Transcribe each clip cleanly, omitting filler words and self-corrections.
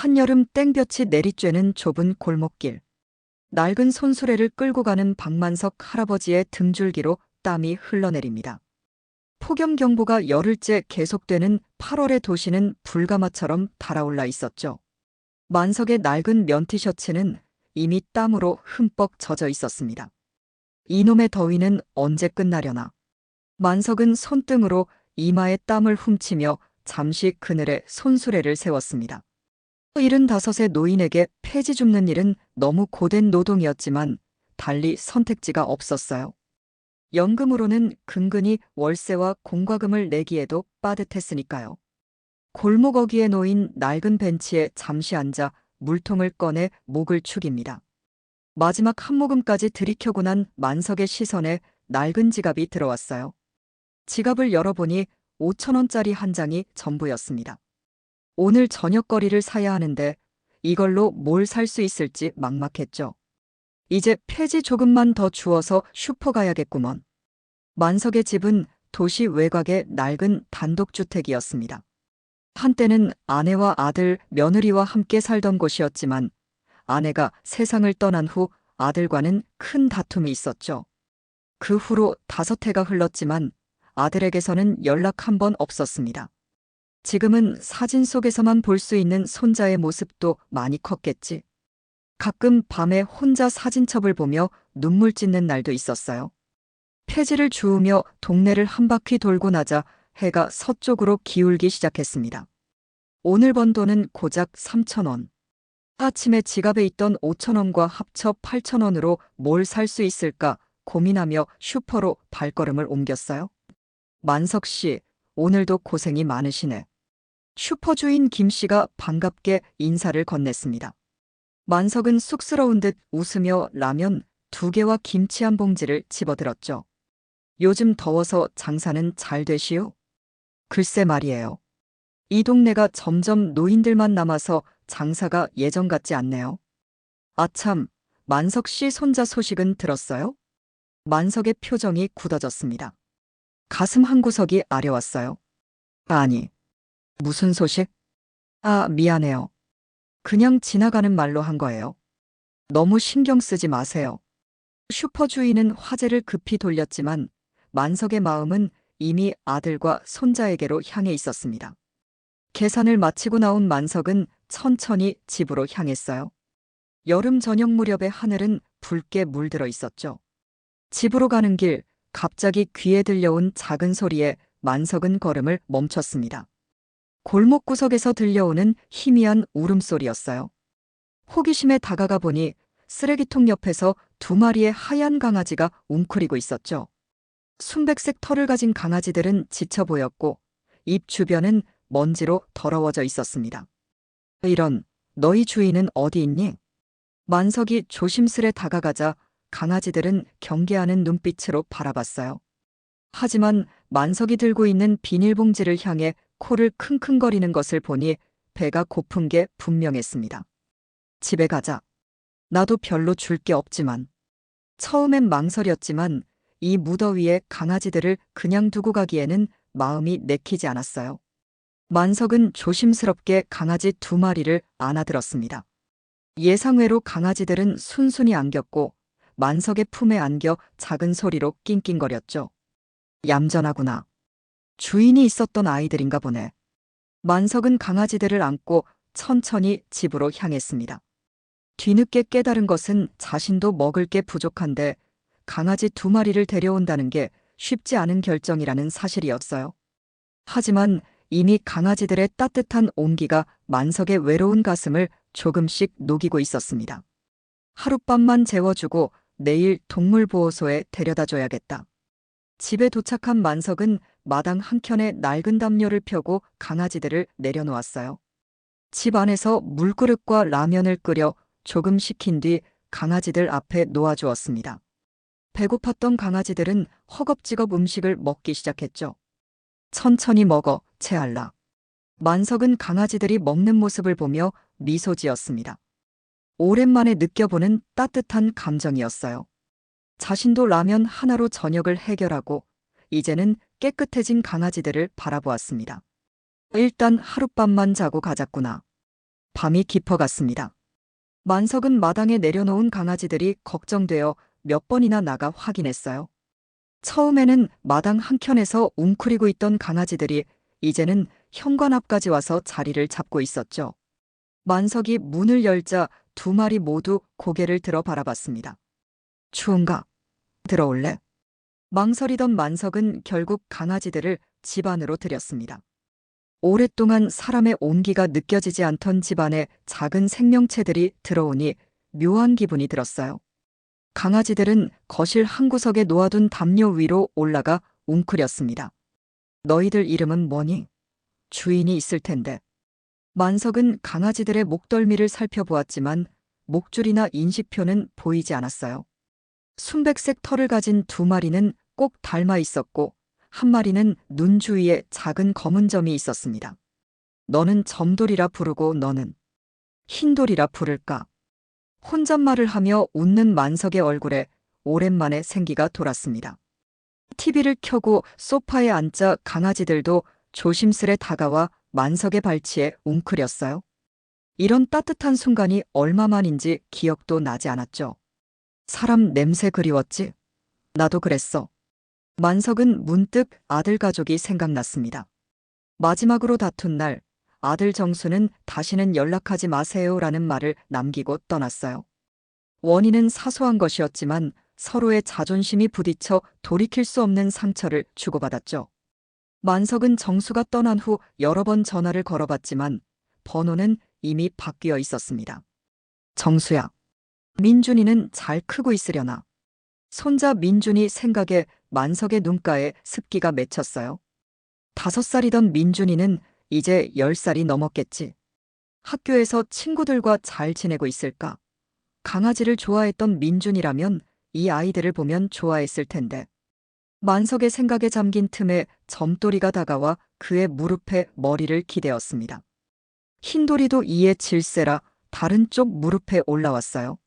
한여름 땡볕이 내리쬐는 좁은 골목길. 낡은 손수레를 끌고 가는 박만석 할아버지의 등줄기로 땀이 흘러내립니다. 폭염경보가 열흘째 계속되는 8월의 도시는 불가마처럼 달아올라 있었죠. 만석의 낡은 면 티셔츠는 이미 땀으로 흠뻑 젖어 있었습니다. 이놈의 더위는 언제 끝나려나. 만석은 손등으로 이마에 땀을 훔치며 잠시 그늘에 손수레를 세웠습니다. 75의 노인에게 폐지 줍는 일은 너무 고된 노동이었지만 달리 선택지가 없었어요. 연금으로는 근근히 월세와 공과금을 내기에도 빠듯했으니까요. 골목 어귀에 놓인 낡은 벤치에 잠시 앉아 물통을 꺼내 목을 축입니다. 마지막 한 모금까지 들이켜고 난 만석의 시선에 낡은 지갑이 들어왔어요. 지갑을 열어보니 5,000원짜리 한 장이 전부였습니다. 오늘 저녁거리를 사야 하는데 이걸로 뭘 살 수 있을지 막막했죠. 이제 폐지 조금만 더 주워서 슈퍼 가야겠구먼. 만석의 집은 도시 외곽의 낡은 단독주택이었습니다. 한때는 아내와 아들, 며느리와 함께 살던 곳이었지만 아내가 세상을 떠난 후 아들과는 큰 다툼이 있었죠. 그 후로 5해가 흘렀지만 아들에게서는 연락 한 번 없었습니다. 지금은 사진 속에서만 볼 수 있는 손자의 모습도 많이 컸겠지. 가끔 밤에 혼자 사진첩을 보며 눈물 찢는 날도 있었어요. 폐지를 주우며 동네를 한 바퀴 돌고 나자 해가 서쪽으로 기울기 시작했습니다. 오늘 번 돈은 고작 3,000원. 아침에 지갑에 있던 5,000원과 합쳐 8,000원으로 뭘 살 수 있을까 고민하며 슈퍼로 발걸음을 옮겼어요. 만석 씨, 오늘도 고생이 많으시네. 슈퍼 주인 김 씨가 반갑게 인사를 건넸습니다. 만석은 쑥스러운 듯 웃으며 라면 2개와 김치 한 봉지를 집어들었죠. 요즘 더워서 장사는 잘 되시오? 글쎄 말이에요. 이 동네가 점점 노인들만 남아서 장사가 예전 같지 않네요. 아참, 만석 씨 손자 소식은 들었어요? 만석의 표정이 굳어졌습니다. 가슴 한구석이 아려왔어요. 아니, 무슨 소식? 아, 미안해요. 그냥 지나가는 말로 한 거예요. 너무 신경 쓰지 마세요. 슈퍼 주인은 화제를 급히 돌렸지만 만석의 마음은 이미 아들과 손자에게로 향해 있었습니다. 계산을 마치고 나온 만석은 천천히 집으로 향했어요. 여름 저녁 무렵의 하늘은 붉게 물들어 있었죠. 집으로 가는 길, 갑자기 귀에 들려온 작은 소리에 만석은 걸음을 멈췄습니다. 골목 구석에서 들려오는 희미한 울음소리였어요. 호기심에 다가가 보니 쓰레기통 옆에서 2마리의 하얀 강아지가 웅크리고 있었죠. 순백색 털을 가진 강아지들은 지쳐 보였고 입 주변은 먼지로 더러워져 있었습니다. 이런, 너희 주인은 어디 있니? 만석이 조심스레 다가가자 강아지들은 경계하는 눈빛으로 바라봤어요. 하지만 만석이 들고 있는 비닐봉지를 향해 코를 킁킁거리는 것을 보니 배가 고픈 게 분명했습니다. 집에 가자. 나도 별로 줄 게 없지만. 처음엔 망설였지만 이 무더위에 강아지들을 그냥 두고 가기에는 마음이 내키지 않았어요. 만석은 조심스럽게 강아지 2마리를 안아들었습니다. 예상외로 강아지들은 순순히 안겼고 만석의 품에 안겨 작은 소리로 낑낑거렸죠. 얌전하구나. 주인이 있었던 아이들인가 보네. 만석은 강아지들을 안고 천천히 집으로 향했습니다. 뒤늦게 깨달은 것은 자신도 먹을 게 부족한데 강아지 2마리를 데려온다는 게 쉽지 않은 결정이라는 사실이었어요. 하지만 이미 강아지들의 따뜻한 온기가 만석의 외로운 가슴을 조금씩 녹이고 있었습니다. 하룻밤만 재워주고 내일 동물보호소에 데려다줘야겠다. 집에 도착한 만석은 마당 한켠에 낡은 담요를 펴고 강아지들을 내려놓았어요. 집 안에서 물그릇과 라면을 끓여 조금 식힌 뒤 강아지들 앞에 놓아주었습니다. 배고팠던 강아지들은 허겁지겁 음식을 먹기 시작했죠. 천천히 먹어, 채알라. 만석은 강아지들이 먹는 모습을 보며 미소 지었습니다. 오랜만에 느껴보는 따뜻한 감정이었어요. 자신도 라면 하나로 저녁을 해결하고 이제는 깨끗해진 강아지들을 바라보았습니다. 일단 하룻밤만 자고 가자꾸나. 밤이 깊어갔습니다. 만석은 마당에 내려놓은 강아지들이 걱정되어 몇 번이나 나가 확인했어요. 처음에는 마당 한켠에서 웅크리고 있던 강아지들이 이제는 현관 앞까지 와서 자리를 잡고 있었죠. 만석이 문을 열자 두 마리 모두 고개를 들어 바라봤습니다. 추운가? 들어올래? 망설이던 만석은 결국 강아지들을 집 안으로 들였습니다. 오랫동안 사람의 온기가 느껴지지 않던 집안에 작은 생명체들이 들어오니 묘한 기분이 들었어요. 강아지들은 거실 한 구석에 놓아둔 담요 위로 올라가 웅크렸습니다. 너희들 이름은 뭐니? 주인이 있을 텐데. 만석은 강아지들의 목덜미를 살펴보았지만 목줄이나 인식표는 보이지 않았어요. 순백색 털을 가진 두 마리는 꼭 닮아 있었고 한 마리는 눈 주위에 작은 검은 점이 있었습니다. 너는 점돌이라 부르고 너는 흰돌이라 부를까? 혼잣말을 하며 웃는 만석의 얼굴에 오랜만에 생기가 돌았습니다. TV를 켜고 소파에 앉자 강아지들도 조심스레 다가와 만석의 발치에 웅크렸어요. 이런 따뜻한 순간이 얼마만인지 기억도 나지 않았죠. 사람 냄새 그리웠지? 나도 그랬어. 만석은 문득 아들 가족이 생각났습니다. 마지막으로 다툰 날 아들 정수는 다시는 연락하지 마세요라는 말을 남기고 떠났어요. 원인은 사소한 것이었지만 서로의 자존심이 부딪혀 돌이킬 수 없는 상처를 주고받았죠. 만석은 정수가 떠난 후 여러 번 전화를 걸어봤지만 번호는 이미 바뀌어 있었습니다. 정수야. 민준이는 잘 크고 있으려나. 손자 민준이 생각에 만석의 눈가에 습기가 맺혔어요. 5살이던 민준이는 이제 10살이 넘었겠지. 학교에서 친구들과 잘 지내고 있을까? 강아지를 좋아했던 민준이라면 이 아이들을 보면 좋아했을 텐데. 만석의 생각에 잠긴 틈에 점돌이가 다가와 그의 무릎에 머리를 기대었습니다. 흰돌이도 이에 질세라 다른 쪽 무릎에 올라왔어요.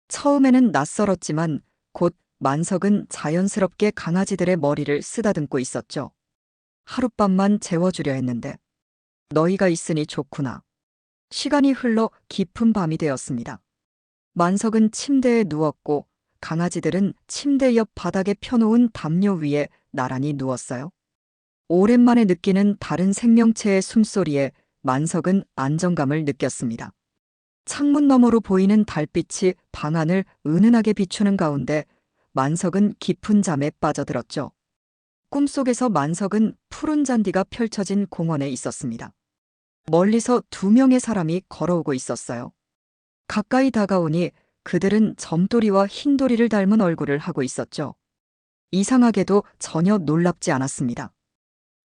처음에는 낯설었지만 곧 만석은 자연스럽게 강아지들의 머리를 쓰다듬고 있었죠. 하룻밤만 재워주려 했는데. 너희가 있으니 좋구나. 시간이 흘러 깊은 밤이 되었습니다. 만석은 침대에 누웠고 강아지들은 침대 옆 바닥에 펴놓은 담요 위에 나란히 누웠어요. 오랜만에 느끼는 다른 생명체의 숨소리에 만석은 안정감을 느꼈습니다. 창문 너머로 보이는 달빛이 방 안을 은은하게 비추는 가운데 만석은 깊은 잠에 빠져들었죠. 꿈속에서 만석은 푸른 잔디가 펼쳐진 공원에 있었습니다. 멀리서 2명의 사람이 걸어오고 있었어요. 가까이 다가오니 그들은 점돌이와 흰돌이를 닮은 얼굴을 하고 있었죠. 이상하게도 전혀 놀랍지 않았습니다.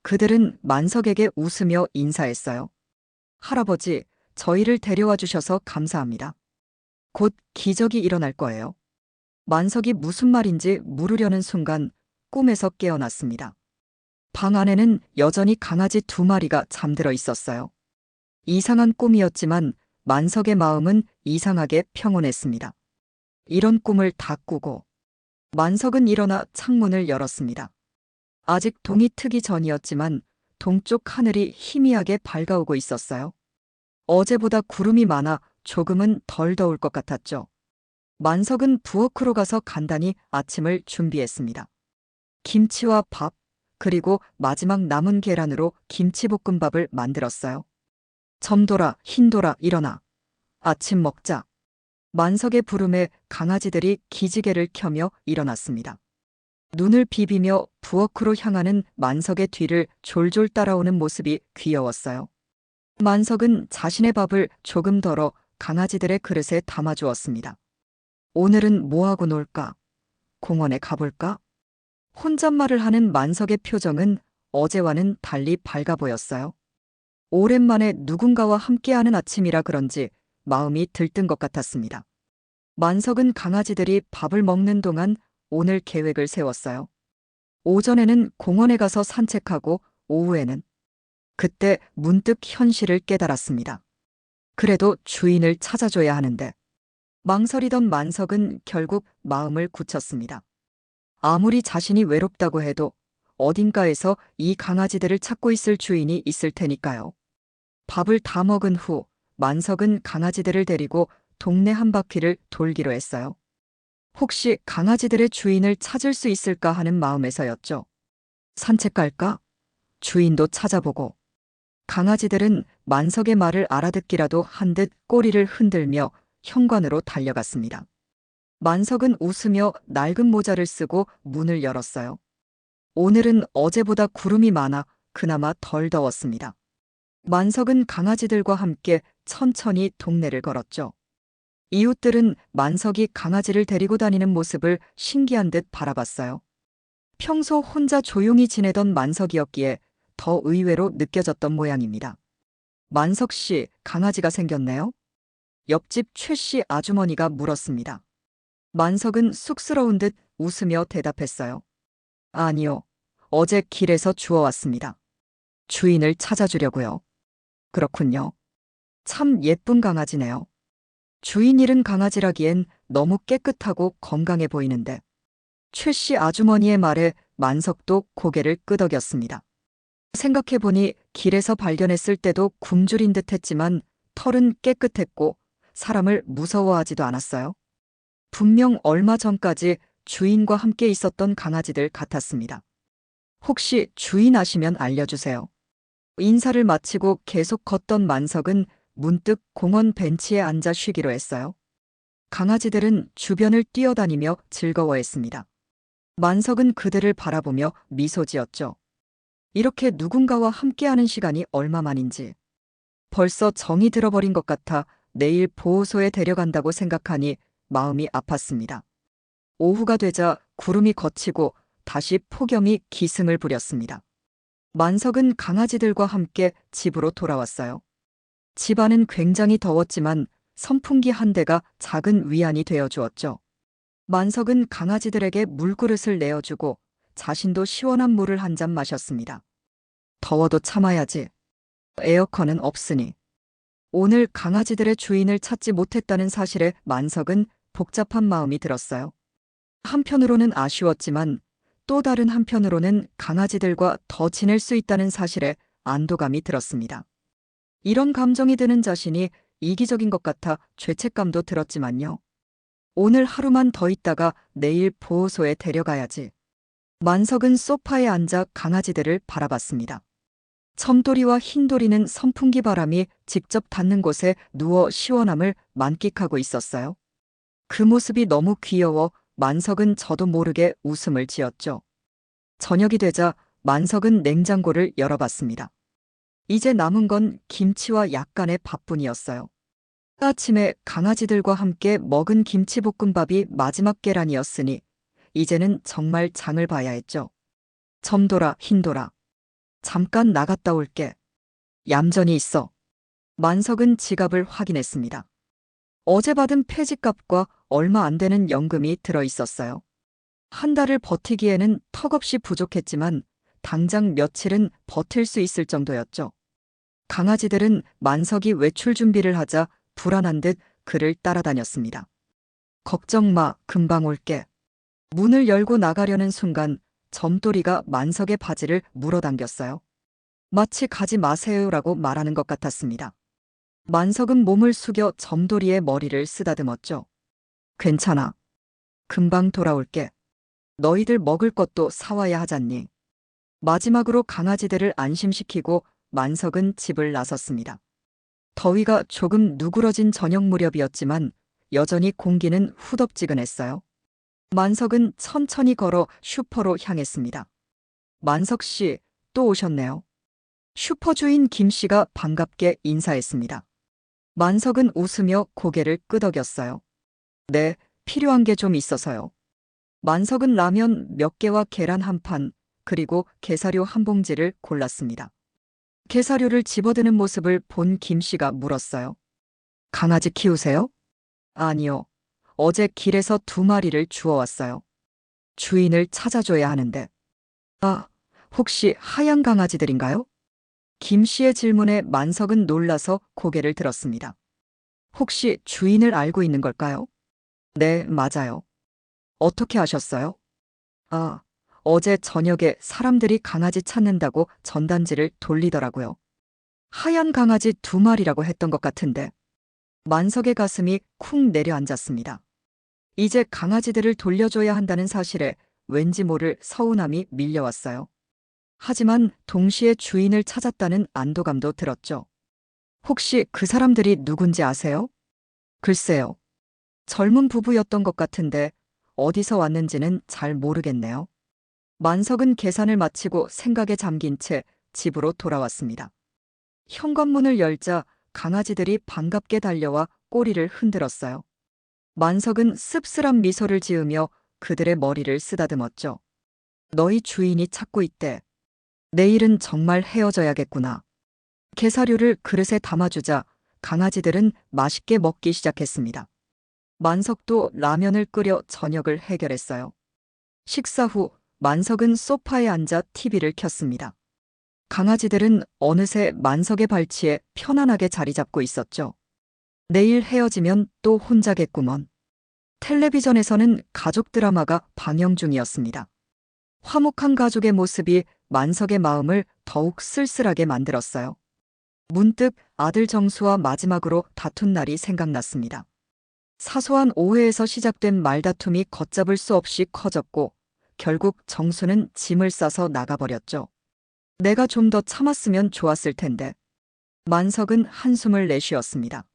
그들은 만석에게 웃으며 인사했어요. 할아버지, 저희를 데려와 주셔서 감사합니다. 곧 기적이 일어날 거예요. 만석이 무슨 말인지 물으려는 순간 꿈에서 깨어났습니다. 방 안에는 여전히 강아지 2마리가 잠들어 있었어요. 이상한 꿈이었지만 만석의 마음은 이상하게 평온했습니다. 이런 꿈을 다 꾸고 만석은 일어나 창문을 열었습니다. 아직 동이 트기 전이었지만 동쪽 하늘이 희미하게 밝아오고 있었어요. 어제보다 구름이 많아 조금은 덜 더울 것 같았죠. 만석은 부엌으로 가서 간단히 아침을 준비했습니다. 김치와 밥, 그리고 마지막 남은 계란으로 김치볶음밥을 만들었어요. 점돌아, 흰돌아, 일어나. 아침 먹자. 만석의 부름에 강아지들이 기지개를 켜며 일어났습니다. 눈을 비비며 부엌으로 향하는 만석의 뒤를 졸졸 따라오는 모습이 귀여웠어요. 만석은 자신의 밥을 조금 덜어 강아지들의 그릇에 담아주었습니다. 오늘은 뭐하고 놀까? 공원에 가볼까? 혼잣말을 하는 만석의 표정은 어제와는 달리 밝아 보였어요. 오랜만에 누군가와 함께하는 아침이라 그런지 마음이 들뜬 것 같았습니다. 만석은 강아지들이 밥을 먹는 동안 오늘 계획을 세웠어요. 오전에는 공원에 가서 산책하고 오후에는 그때 문득 현실을 깨달았습니다. 그래도 주인을 찾아줘야 하는데 망설이던 만석은 결국 마음을 굳혔습니다. 아무리 자신이 외롭다고 해도 어딘가에서 이 강아지들을 찾고 있을 주인이 있을 테니까요. 밥을 다 먹은 후 만석은 강아지들을 데리고 동네 한 바퀴를 돌기로 했어요. 혹시 강아지들의 주인을 찾을 수 있을까 하는 마음에서였죠. 산책 갈까? 주인도 찾아보고. 강아지들은 만석의 말을 알아듣기라도 한 듯 꼬리를 흔들며 현관으로 달려갔습니다. 만석은 웃으며 낡은 모자를 쓰고 문을 열었어요. 오늘은 어제보다 구름이 많아 그나마 덜 더웠습니다. 만석은 강아지들과 함께 천천히 동네를 걸었죠. 이웃들은 만석이 강아지를 데리고 다니는 모습을 신기한 듯 바라봤어요. 평소 혼자 조용히 지내던 만석이었기에 더 의외로 느껴졌던 모양입니다. 만석 씨, 강아지가 생겼네요? 옆집 최 씨 아주머니가 물었습니다. 만석은 쑥스러운 듯 웃으며 대답했어요. 아니요. 어제 길에서 주워왔습니다. 주인을 찾아주려고요. 그렇군요. 참 예쁜 강아지네요. 주인 잃은 강아지라기엔 너무 깨끗하고 건강해 보이는데. 최 씨 아주머니의 말에 만석도 고개를 끄덕였습니다. 생각해보니 길에서 발견했을 때도 굶주린 듯 했지만 털은 깨끗했고 사람을 무서워하지도 않았어요. 분명 얼마 전까지 주인과 함께 있었던 강아지들 같았습니다. 혹시 주인 아시면 알려주세요. 인사를 마치고 계속 걷던 만석은 문득 공원 벤치에 앉아 쉬기로 했어요. 강아지들은 주변을 뛰어다니며 즐거워했습니다. 만석은 그들을 바라보며 미소 지었죠. 이렇게 누군가와 함께하는 시간이 얼마만인지. 벌써 정이 들어버린 것 같아 내일 보호소에 데려간다고 생각하니 마음이 아팠습니다. 오후가 되자 구름이 걷히고 다시 폭염이 기승을 부렸습니다. 만석은 강아지들과 함께 집으로 돌아왔어요. 집 안은 굉장히 더웠지만 선풍기 한 대가 작은 위안이 되어 주었죠. 만석은 강아지들에게 물그릇을 내어주고 자신도 시원한 물을 한 잔 마셨습니다. 더워도 참아야지. 에어컨은 없으니. 오늘 강아지들의 주인을 찾지 못했다는 사실에 만석은 복잡한 마음이 들었어요. 한편으로는 아쉬웠지만 또 다른 한편으로는 강아지들과 더 지낼 수 있다는 사실에 안도감이 들었습니다. 이런 감정이 드는 자신이 이기적인 것 같아 죄책감도 들었지만요. 오늘 하루만 더 있다가 내일 보호소에 데려가야지. 만석은 소파에 앉아 강아지들을 바라봤습니다. 첨돌이와 흰돌이는 선풍기 바람이 직접 닿는 곳에 누워 시원함을 만끽하고 있었어요. 그 모습이 너무 귀여워 만석은 저도 모르게 웃음을 지었죠. 저녁이 되자 만석은 냉장고를 열어봤습니다. 이제 남은 건 김치와 약간의 밥뿐이었어요. 아침에 강아지들과 함께 먹은 김치볶음밥이 마지막 계란이었으니 이제는 정말 장을 봐야 했죠. 점돌아, 흰돌아. 잠깐 나갔다 올게. 얌전히 있어. 만석은 지갑을 확인했습니다. 어제 받은 폐지값과 얼마 안 되는 연금이 들어 있었어요. 한 달을 버티기에는 턱없이 부족했지만 당장 며칠은 버틸 수 있을 정도였죠. 강아지들은 만석이 외출 준비를 하자 불안한 듯 그를 따라다녔습니다. 걱정 마, 금방 올게. 문을 열고 나가려는 순간 점돌이가 만석의 바지를 물어당겼어요. 마치 가지 마세요라고 말하는 것 같았습니다. 만석은 몸을 숙여 점돌이의 머리를 쓰다듬었죠. 괜찮아. 금방 돌아올게. 너희들 먹을 것도 사와야 하잖니. 마지막으로 강아지들을 안심시키고 만석은 집을 나섰습니다. 더위가 조금 누그러진 저녁 무렵이었지만 여전히 공기는 후덥지근했어요. 만석은 천천히 걸어 슈퍼로 향했습니다. 만석 씨, 또 오셨네요. 슈퍼 주인 김 씨가 반갑게 인사했습니다. 만석은 웃으며 고개를 끄덕였어요. 네, 필요한 게 좀 있어서요. 만석은 라면 몇 개와 계란 한 판, 그리고 게사료 한 봉지를 골랐습니다. 게사료를 집어드는 모습을 본 김 씨가 물었어요. 강아지 키우세요? 아니요. 어제 길에서 2마리를 주워왔어요. 주인을 찾아줘야 하는데. 아, 혹시 하얀 강아지들인가요? 김 씨의 질문에 만석은 놀라서 고개를 들었습니다. 혹시 주인을 알고 있는 걸까요? 네, 맞아요. 어떻게 아셨어요? 아, 어제 저녁에 사람들이 강아지 찾는다고 전단지를 돌리더라고요. 하얀 강아지 2마리라고 했던 것 같은데. 만석의 가슴이 쿵 내려앉았습니다. 이제 강아지들을 돌려줘야 한다는 사실에 왠지 모를 서운함이 밀려왔어요. 하지만 동시에 주인을 찾았다는 안도감도 들었죠. 혹시 그 사람들이 누군지 아세요? 글쎄요. 젊은 부부였던 것 같은데 어디서 왔는지는 잘 모르겠네요. 만석은 계산을 마치고 생각에 잠긴 채 집으로 돌아왔습니다. 현관문을 열자 강아지들이 반갑게 달려와 꼬리를 흔들었어요. 만석은 씁쓸한 미소를 지으며 그들의 머리를 쓰다듬었죠. 너희 주인이 찾고 있대. 내일은 정말 헤어져야겠구나. 게사료를 그릇에 담아주자 강아지들은 맛있게 먹기 시작했습니다. 만석도 라면을 끓여 저녁을 해결했어요. 식사 후 만석은 소파에 앉아 TV를 켰습니다. 강아지들은 어느새 만석의 발치에 편안하게 자리 잡고 있었죠. 내일 헤어지면 또 혼자겠구먼. 텔레비전에서는 가족 드라마가 방영 중이었습니다. 화목한 가족의 모습이 만석의 마음을 더욱 쓸쓸하게 만들었어요. 문득 아들 정수와 마지막으로 다툰 날이 생각났습니다. 사소한 오해에서 시작된 말다툼이 걷잡을 수 없이 커졌고 결국 정수는 짐을 싸서 나가버렸죠. 내가 좀 더 참았으면 좋았을 텐데. 만석은 한숨을 내쉬었습니다.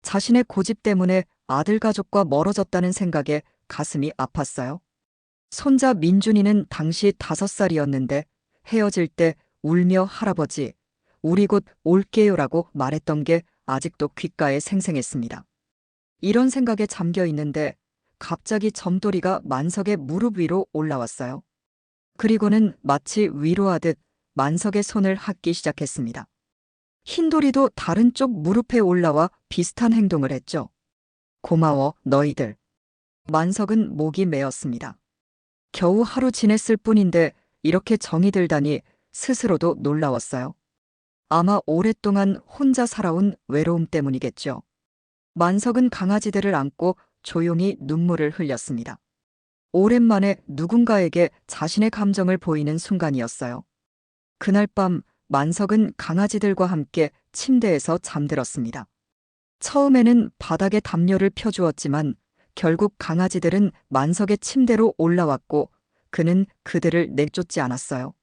자신의 고집 때문에 아들 가족과 멀어졌다는 생각에 가슴이 아팠어요. 손자 민준이는 당시 5살이었는데 헤어질 때 울며 할아버지, 우리 곧 올게요라고 말했던 게 아직도 귓가에 생생했습니다. 이런 생각에 잠겨 있는데 갑자기 점돌이가 만석의 무릎 위로 올라왔어요. 그리고는 마치 위로하듯 만석의 손을 핥기 시작했습니다. 흰돌이도 다른 쪽 무릎에 올라와 비슷한 행동을 했죠. 고마워, 너희들. 만석은 목이 메었습니다. 겨우 하루 지냈을 뿐인데 이렇게 정이 들다니 스스로도 놀라웠어요. 아마 오랫동안 혼자 살아온 외로움 때문이겠죠. 만석은 강아지들을 안고 조용히 눈물을 흘렸습니다. 오랜만에 누군가에게 자신의 감정을 보이는 순간이었어요. 그날 밤 만석은 강아지들과 함께 침대에서 잠들었습니다. 처음에는 바닥에 담요를 펴주었지만 결국 강아지들은 만석의 침대로 올라왔고 그는 그들을 내쫓지 않았어요.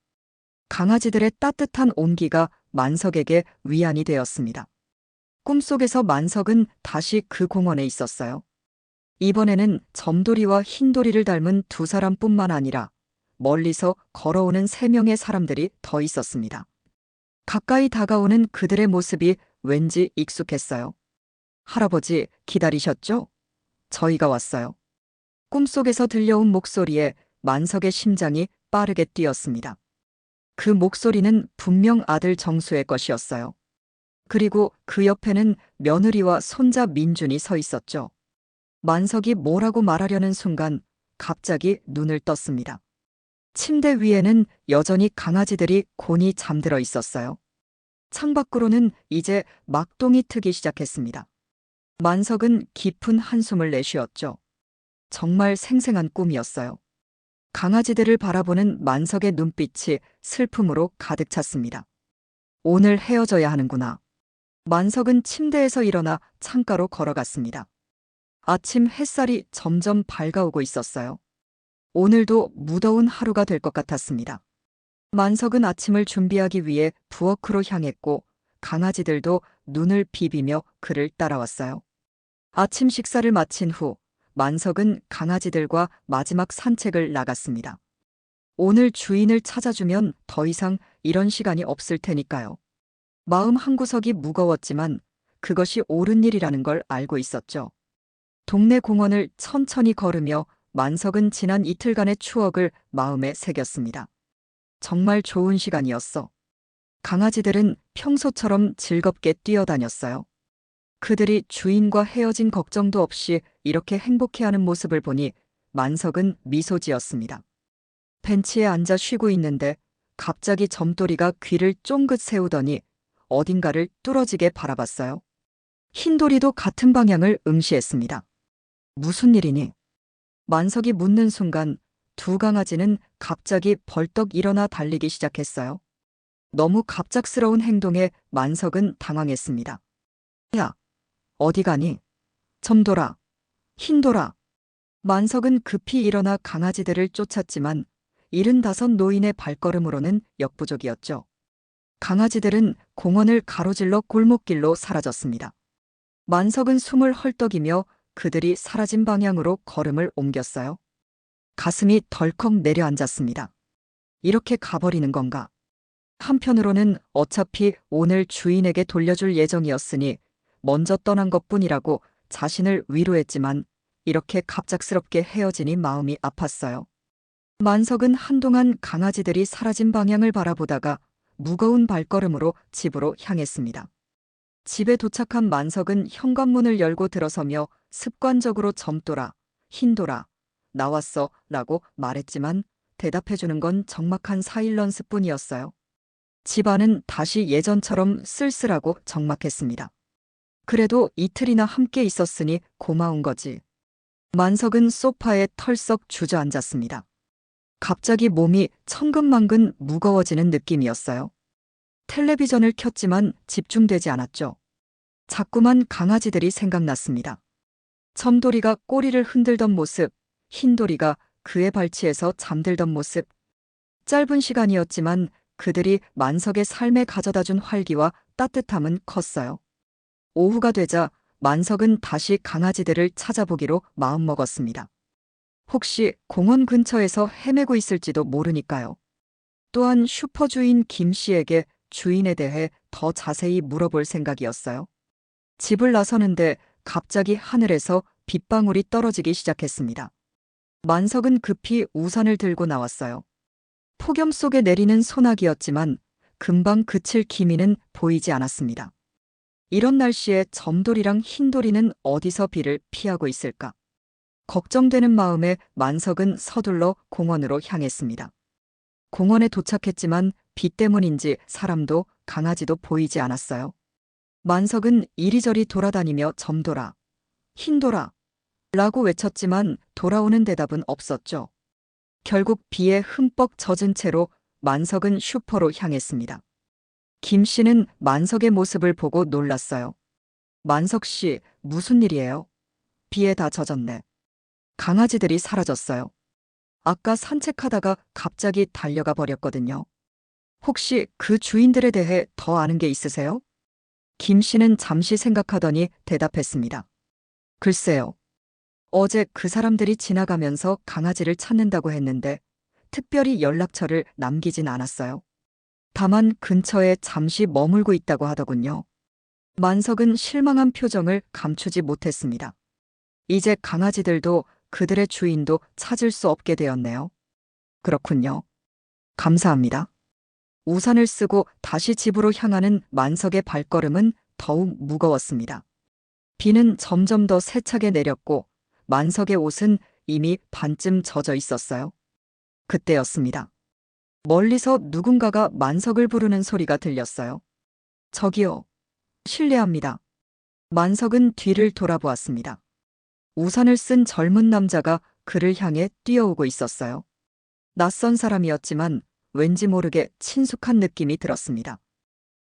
강아지들의 따뜻한 온기가 만석에게 위안이 되었습니다. 꿈속에서 만석은 다시 그 공원에 있었어요. 이번에는 점돌이와 흰돌이를 닮은 2사람뿐만 아니라 멀리서 걸어오는 3명의 사람들이 더 있었습니다. 가까이 다가오는 그들의 모습이 왠지 익숙했어요. 할아버지, 기다리셨죠? 저희가 왔어요. 꿈속에서 들려온 목소리에 만석의 심장이 빠르게 뛰었습니다. 그 목소리는 분명 아들 정수의 것이었어요. 그리고 그 옆에는 며느리와 손자 민준이 서 있었죠. 만석이 뭐라고 말하려는 순간 갑자기 눈을 떴습니다. 침대 위에는 여전히 강아지들이 곤히 잠들어 있었어요. 창밖으로는 이제 막동이 트기 시작했습니다. 만석은 깊은 한숨을 내쉬었죠. 정말 생생한 꿈이었어요. 강아지들을 바라보는 만석의 눈빛이 슬픔으로 가득 찼습니다. 오늘 헤어져야 하는구나. 만석은 침대에서 일어나 창가로 걸어갔습니다. 아침 햇살이 점점 밝아오고 있었어요. 오늘도 무더운 하루가 될 것 같았습니다. 만석은 아침을 준비하기 위해 부엌으로 향했고 강아지들도 눈을 비비며 그를 따라왔어요. 아침 식사를 마친 후 만석은 강아지들과 마지막 산책을 나갔습니다. 오늘 주인을 찾아주면 더 이상 이런 시간이 없을 테니까요. 마음 한구석이 무거웠지만 그것이 옳은 일이라는 걸 알고 있었죠. 동네 공원을 천천히 걸으며 만석은 지난 이틀간의 추억을 마음에 새겼습니다. 정말 좋은 시간이었어. 강아지들은 평소처럼 즐겁게 뛰어다녔어요. 그들이 주인과 헤어진 걱정도 없이 이렇게 행복해하는 모습을 보니 만석은 미소 지었습니다. 벤치에 앉아 쉬고 있는데 갑자기 점돌이가 귀를 쫑긋 세우더니 어딘가를 뚫어지게 바라봤어요. 흰돌이도 같은 방향을 응시했습니다. 무슨 일이니? 만석이 묻는 순간 2 강아지는 갑자기 벌떡 일어나 달리기 시작했어요. 너무 갑작스러운 행동에 만석은 당황했습니다. 야, 어디 가니? 점돌아, 흰돌아. 만석은 급히 일어나 강아지들을 쫓았지만 75 노인의 발걸음으로는 역부족이었죠. 강아지들은 공원을 가로질러 골목길로 사라졌습니다. 만석은 숨을 헐떡이며 그들이 사라진 방향으로 걸음을 옮겼어요. 가슴이 덜컥 내려앉았습니다. 이렇게 가버리는 건가? 한편으로는 어차피 오늘 주인에게 돌려줄 예정이었으니 먼저 떠난 것뿐이라고 자신을 위로했지만 이렇게 갑작스럽게 헤어지니 마음이 아팠어요. 만석은 한동안 강아지들이 사라진 방향을 바라보다가 무거운 발걸음으로 집으로 향했습니다. 집에 도착한 만석은 현관문을 열고 들어서며 습관적으로 점돌아, 흰돌아, 나왔어 라고 말했지만 대답해주는 건 적막한 사일런스 뿐이었어요. 집안은 다시 예전처럼 쓸쓸하고 적막했습니다. 그래도 이틀이나 함께 있었으니 고마운 거지. 만석은 소파에 털썩 주저앉았습니다. 갑자기 몸이 천근만근 무거워지는 느낌이었어요. 텔레비전을 켰지만 집중되지 않았죠. 자꾸만 강아지들이 생각났습니다. 점돌이가 꼬리를 흔들던 모습, 흰돌이가 그의 발치에서 잠들던 모습. 짧은 시간이었지만 그들이 만석의 삶에 가져다준 활기와 따뜻함은 컸어요. 오후가 되자 만석은 다시 강아지들을 찾아보기로 마음먹었습니다. 혹시 공원 근처에서 헤매고 있을지도 모르니까요. 또한 슈퍼주인 김 씨에게 주인에 대해 더 자세히 물어볼 생각이었어요. 집을 나서는데 갑자기 하늘에서 빗방울이 떨어지기 시작했습니다. 만석은 급히 우산을 들고 나왔어요. 폭염 속에 내리는 소나기였지만 금방 그칠 기미는 보이지 않았습니다. 이런 날씨에 점돌이랑 흰돌이는 어디서 비를 피하고 있을까? 걱정되는 마음에 만석은 서둘러 공원으로 향했습니다. 공원에 도착했지만 비 때문인지 사람도 강아지도 보이지 않았어요. 만석은 이리저리 돌아다니며 점돌아, 흰돌아 라고 외쳤지만 돌아오는 대답은 없었죠. 결국 비에 흠뻑 젖은 채로 만석은 슈퍼로 향했습니다. 김 씨는 만석의 모습을 보고 놀랐어요. 만석 씨, 무슨 일이에요? 비에 다 젖었네. 강아지들이 사라졌어요. 아까 산책하다가 갑자기 달려가 버렸거든요. 혹시 그 주인들에 대해 더 아는 게 있으세요? 김 씨는 잠시 생각하더니 대답했습니다. 글쎄요. 어제 그 사람들이 지나가면서 강아지를 찾는다고 했는데 특별히 연락처를 남기진 않았어요. 다만 근처에 잠시 머물고 있다고 하더군요. 만석은 실망한 표정을 감추지 못했습니다. 이제 강아지들도 그들의 주인도 찾을 수 없게 되었네요. 그렇군요. 감사합니다. 우산을 쓰고 다시 집으로 향하는 만석의 발걸음은 더욱 무거웠습니다. 비는 점점 더 세차게 내렸고 만석의 옷은 이미 반쯤 젖어 있었어요. 그때였습니다. 멀리서 누군가가 만석을 부르는 소리가 들렸어요. 저기요. 실례합니다. 만석은 뒤를 돌아보았습니다. 우산을 쓴 젊은 남자가 그를 향해 뛰어오고 있었어요. 낯선 사람이었지만 왠지 모르게 친숙한 느낌이 들었습니다.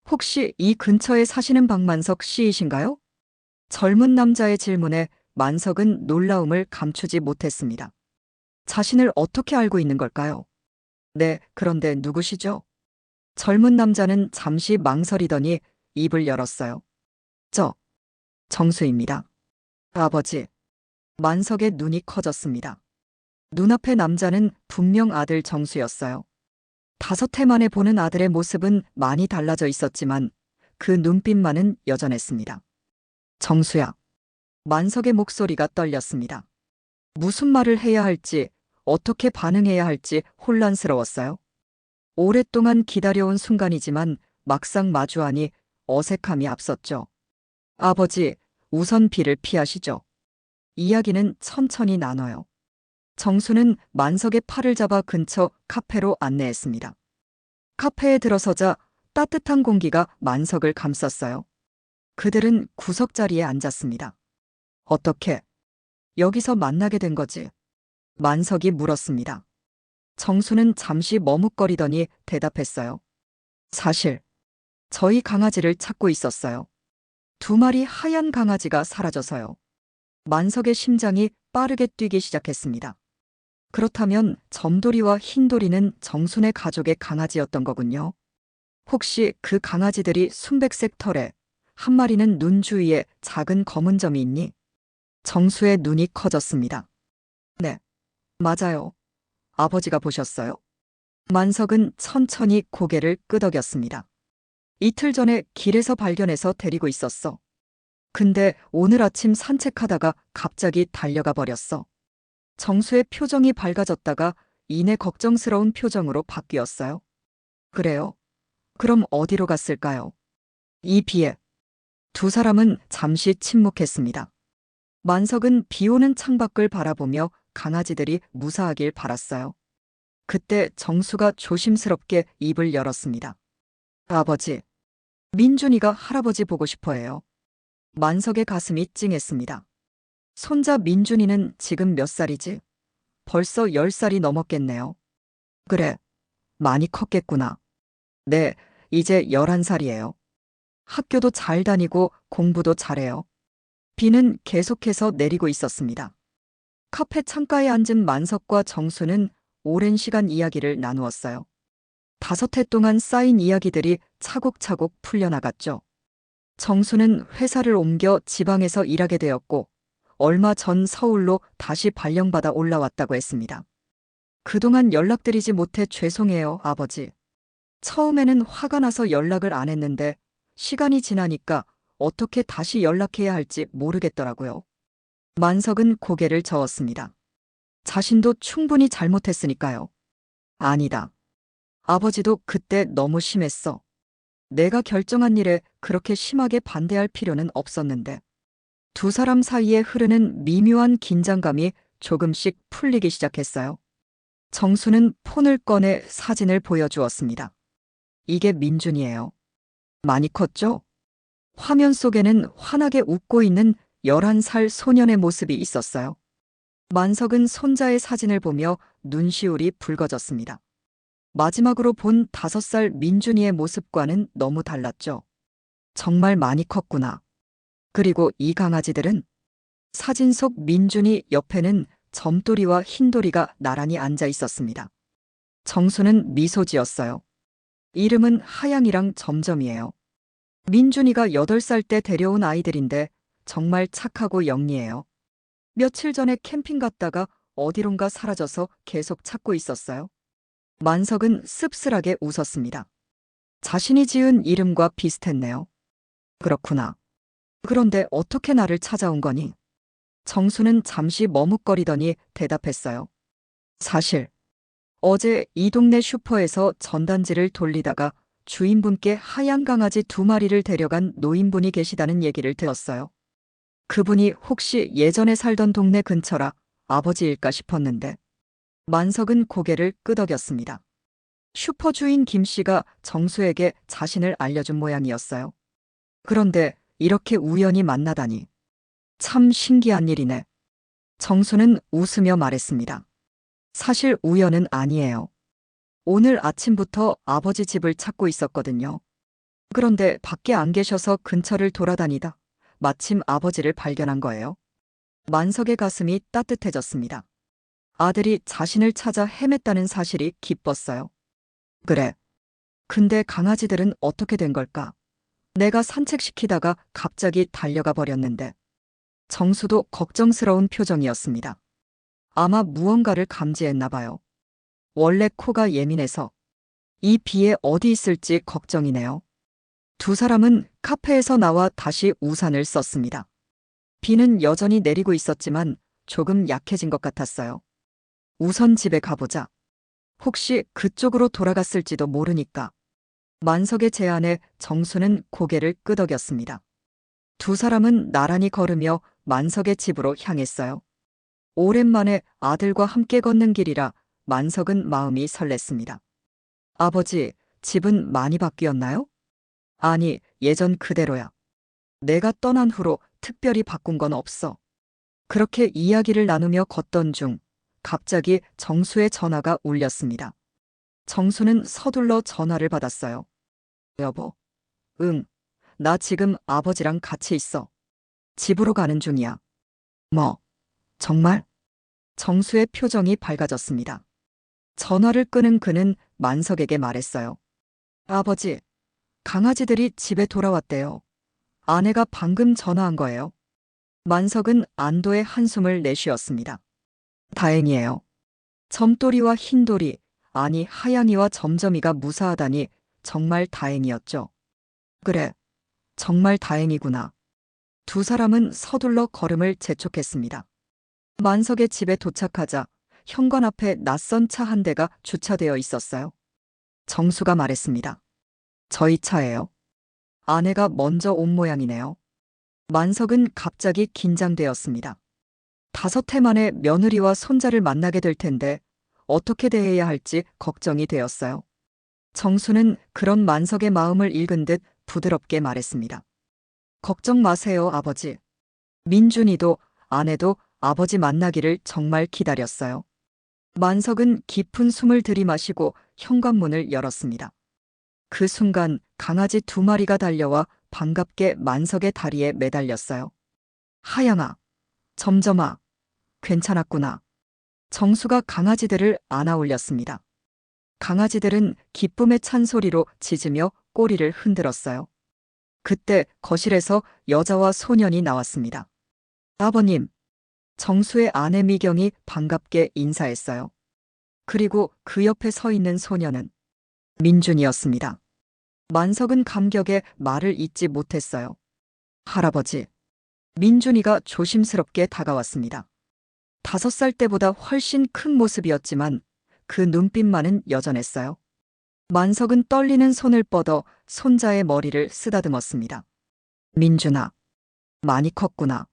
혹시 이 근처에 사시는 박만석 씨이신가요? 젊은 남자의 질문에 만석은 놀라움을 감추지 못했습니다. 자신을 어떻게 알고 있는 걸까요? 네, 그런데 누구시죠? 젊은 남자는 잠시 망설이더니 입을 열었어요. 저, 정수입니다. 아버지. 만석의 눈이 커졌습니다. 눈앞의 남자는 분명 아들 정수였어요. 5해 만에 보는 아들의 모습은 많이 달라져 있었지만 그 눈빛만은 여전했습니다. 정수야. 만석의 목소리가 떨렸습니다. 무슨 말을 해야 할지, 어떻게 반응해야 할지 혼란스러웠어요. 오랫동안 기다려온 순간이지만 막상 마주하니 어색함이 앞섰죠. 아버지, 우선 비를 피하시죠. 이야기는 천천히 나눠요. 정수는 만석의 팔을 잡아 근처 카페로 안내했습니다. 카페에 들어서자 따뜻한 공기가 만석을 감쌌어요. 그들은 구석자리에 앉았습니다. 어떻게? 여기서 만나게 된 거지? 만석이 물었습니다. 정수는 잠시 머뭇거리더니 대답했어요. 사실 저희 강아지를 찾고 있었어요. 두 마리 하얀 강아지가 사라져서요. 만석의 심장이 빠르게 뛰기 시작했습니다. 그렇다면 점돌이와 흰돌이는 정순의 가족의 강아지였던 거군요. 혹시 그 강아지들이 순백색 털에 한 마리는 눈 주위에 작은 검은 점이 있니? 정수의 눈이 커졌습니다. 네, 맞아요. 아버지가 보셨어요? 만석은 천천히 고개를 끄덕였습니다. 이틀 전에 길에서 발견해서 데리고 있었어. 근데 오늘 아침 산책하다가 갑자기 달려가 버렸어. 정수의 표정이 밝아졌다가 이내 걱정스러운 표정으로 바뀌었어요. 그래요? 그럼 어디로 갔을까요? 이 비에 두 사람은 잠시 침묵했습니다. 만석은 비 오는 창밖을 바라보며 강아지들이 무사하길 바랐어요. 그때 정수가 조심스럽게 입을 열었습니다. 아버지, 민준이가 할아버지 보고 싶어 해요. 만석의 가슴이 찡했습니다. 손자 민준이는 지금 몇 살이지? 벌써 10살이 넘었겠네요. 그래, 많이 컸겠구나. 네, 이제 11살이에요. 학교도 잘 다니고 공부도 잘해요. 비는 계속해서 내리고 있었습니다. 카페 창가에 앉은 만석과 정수는 오랜 시간 이야기를 나누었어요. 5해 동안 쌓인 이야기들이 차곡차곡 풀려나갔죠. 정수는 회사를 옮겨 지방에서 일하게 되었고, 얼마 전 서울로 다시 발령받아 올라왔다고 했습니다. 그동안 연락드리지 못해 죄송해요, 아버지. 처음에는 화가 나서 연락을 안 했는데, 시간이 지나니까 어떻게 다시 연락해야 할지 모르겠더라고요. 만석은 고개를 저었습니다. 자신도 충분히 잘못했으니까요. 아니다. 아버지도 그때 너무 심했어. 내가 결정한 일에 그렇게 심하게 반대할 필요는 없었는데. 두 사람 사이에 흐르는 미묘한 긴장감이 조금씩 풀리기 시작했어요. 정수는 폰을 꺼내 사진을 보여주었습니다. 이게 민준이에요. 많이 컸죠? 화면 속에는 환하게 웃고 있는 11살 소년의 모습이 있었어요. 만석은 손자의 사진을 보며 눈시울이 붉어졌습니다. 마지막으로 본 5살 민준이의 모습과는 너무 달랐죠. 정말 많이 컸구나. 그리고 이 강아지들은? 사진 속 민준이 옆에는 점돌이와 흰돌이가 나란히 앉아 있었습니다. 정수는 미소 지었어요. 이름은 하양이랑 점점이에요. 민준이가 8살 때 데려온 아이들인데 정말 착하고 영리해요. 며칠 전에 캠핑 갔다가 어디론가 사라져서 계속 찾고 있었어요. 만석은 씁쓸하게 웃었습니다. 자신이 지은 이름과 비슷했네요. 그렇구나. 그런데 어떻게 나를 찾아온 거니? 정수는 잠시 머뭇거리더니 대답했어요. 사실 어제 이 동네 슈퍼에서 전단지를 돌리다가 주인분께 하얀 강아지 2마리를 데려간 노인분이 계시다는 얘기를 들었어요. 그분이 혹시 예전에 살던 동네 근처라 아버지일까 싶었는데. 만석은 고개를 끄덕였습니다. 슈퍼 주인 김 씨가 정수에게 자신을 알려준 모양이었어요. 그런데 이렇게 우연히 만나다니. 참 신기한 일이네. 정수는 웃으며 말했습니다. 사실 우연은 아니에요. 오늘 아침부터 아버지 집을 찾고 있었거든요. 그런데 밖에 안 계셔서 근처를 돌아다니다 마침 아버지를 발견한 거예요. 만석의 가슴이 따뜻해졌습니다. 아들이 자신을 찾아 헤맸다는 사실이 기뻤어요. 그래. 근데 강아지들은 어떻게 된 걸까? 내가 산책시키다가 갑자기 달려가 버렸는데. 정수도 걱정스러운 표정이었습니다. 아마 무언가를 감지했나 봐요. 원래 코가 예민해서 이 비에 어디 있을지 걱정이네요. 두 사람은 카페에서 나와 다시 우산을 썼습니다. 비는 여전히 내리고 있었지만 조금 약해진 것 같았어요. 우선 집에 가보자. 혹시 그쪽으로 돌아갔을지도 모르니까. 만석의 제안에 정수는 고개를 끄덕였습니다. 두 사람은 나란히 걸으며 만석의 집으로 향했어요. 오랜만에 아들과 함께 걷는 길이라 만석은 마음이 설렜습니다. 아버지, 집은 많이 바뀌었나요? 아니, 예전 그대로야. 내가 떠난 후로 특별히 바꾼 건 없어. 그렇게 이야기를 나누며 걷던 중 갑자기 정수의 전화가 울렸습니다. 정수는 서둘러 전화를 받았어요. 여보. 응. 나 지금 아버지랑 같이 있어. 집으로 가는 중이야. 뭐, 정말? 정수의 표정이 밝아졌습니다. 전화를 끊은 그는 만석에게 말했어요. 아버지, 강아지들이 집에 돌아왔대요. 아내가 방금 전화한 거예요. 만석은 안도의 한숨을 내쉬었습니다. 다행이에요. 점돌이와 흰돌이, 아니 하양이와 점점이가 무사하다니 정말 다행이었죠. 그래, 정말 다행이구나. 두 사람은 서둘러 걸음을 재촉했습니다. 만석의 집에 도착하자 현관 앞에 낯선 차 한 대가 주차되어 있었어요. 정수가 말했습니다. 저희 차예요. 아내가 먼저 온 모양이네요. 만석은 갑자기 긴장되었습니다. 5해 만에 며느리와 손자를 만나게 될 텐데 어떻게 대해야 할지 걱정이 되었어요. 정수는 그런 만석의 마음을 읽은 듯 부드럽게 말했습니다. 걱정 마세요, 아버지. 민준이도 아내도 아버지 만나기를 정말 기다렸어요. 만석은 깊은 숨을 들이마시고 현관문을 열었습니다. 그 순간 강아지 2마리가 달려와 반갑게 만석의 다리에 매달렸어요. 하양아, 점점아, 괜찮았구나. 정수가 강아지들을 안아 올렸습니다. 강아지들은 기쁨에 찬 소리로 짖으며 꼬리를 흔들었어요. 그때 거실에서 여자와 소년이 나왔습니다. 아버님, 정수의 아내 미경이 반갑게 인사했어요. 그리고 그 옆에 서 있는 소년은 민준이었습니다. 만석은 감격에 말을 잇지 못했어요. 할아버지. 민준이가 조심스럽게 다가왔습니다. 5살 때보다 훨씬 큰 모습이었지만 그 눈빛만은 여전했어요. 만석은 떨리는 손을 뻗어 손자의 머리를 쓰다듬었습니다. 민준아, 많이 컸구나.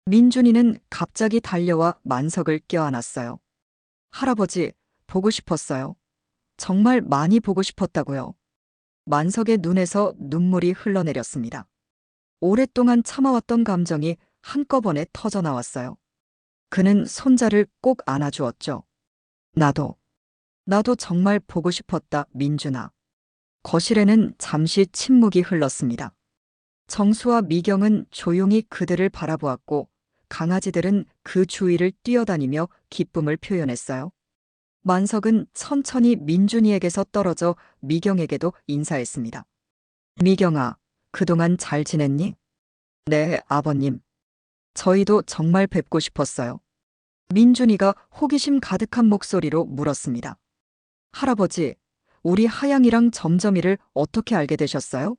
민준이는 갑자기 달려와 만석을 껴안았어요. 할아버지, 보고 싶었어요. 정말 많이 보고 싶었다고요. 만석의 눈에서 눈물이 흘러내렸습니다. 오랫동안 참아왔던 감정이 한꺼번에 터져 나왔어요. 그는 손자를 꼭 안아주었죠. 나도 정말 보고 싶었다, 민준아. 거실에는 잠시 침묵이 흘렀습니다. 정수와 미경은 조용히 그들을 바라보았고 강아지들은 그 주위를 뛰어다니며 기쁨을 표현했어요. 만석은 천천히 민준이에게서 떨어져 미경에게도 인사했습니다. 미경아, 그동안 잘 지냈니? 네, 아버님. 저희도 정말 뵙고 싶었어요. 민준이가 호기심 가득한 목소리로 물었습니다. 할아버지, 우리 하양이랑 점점이를 어떻게 알게 되셨어요?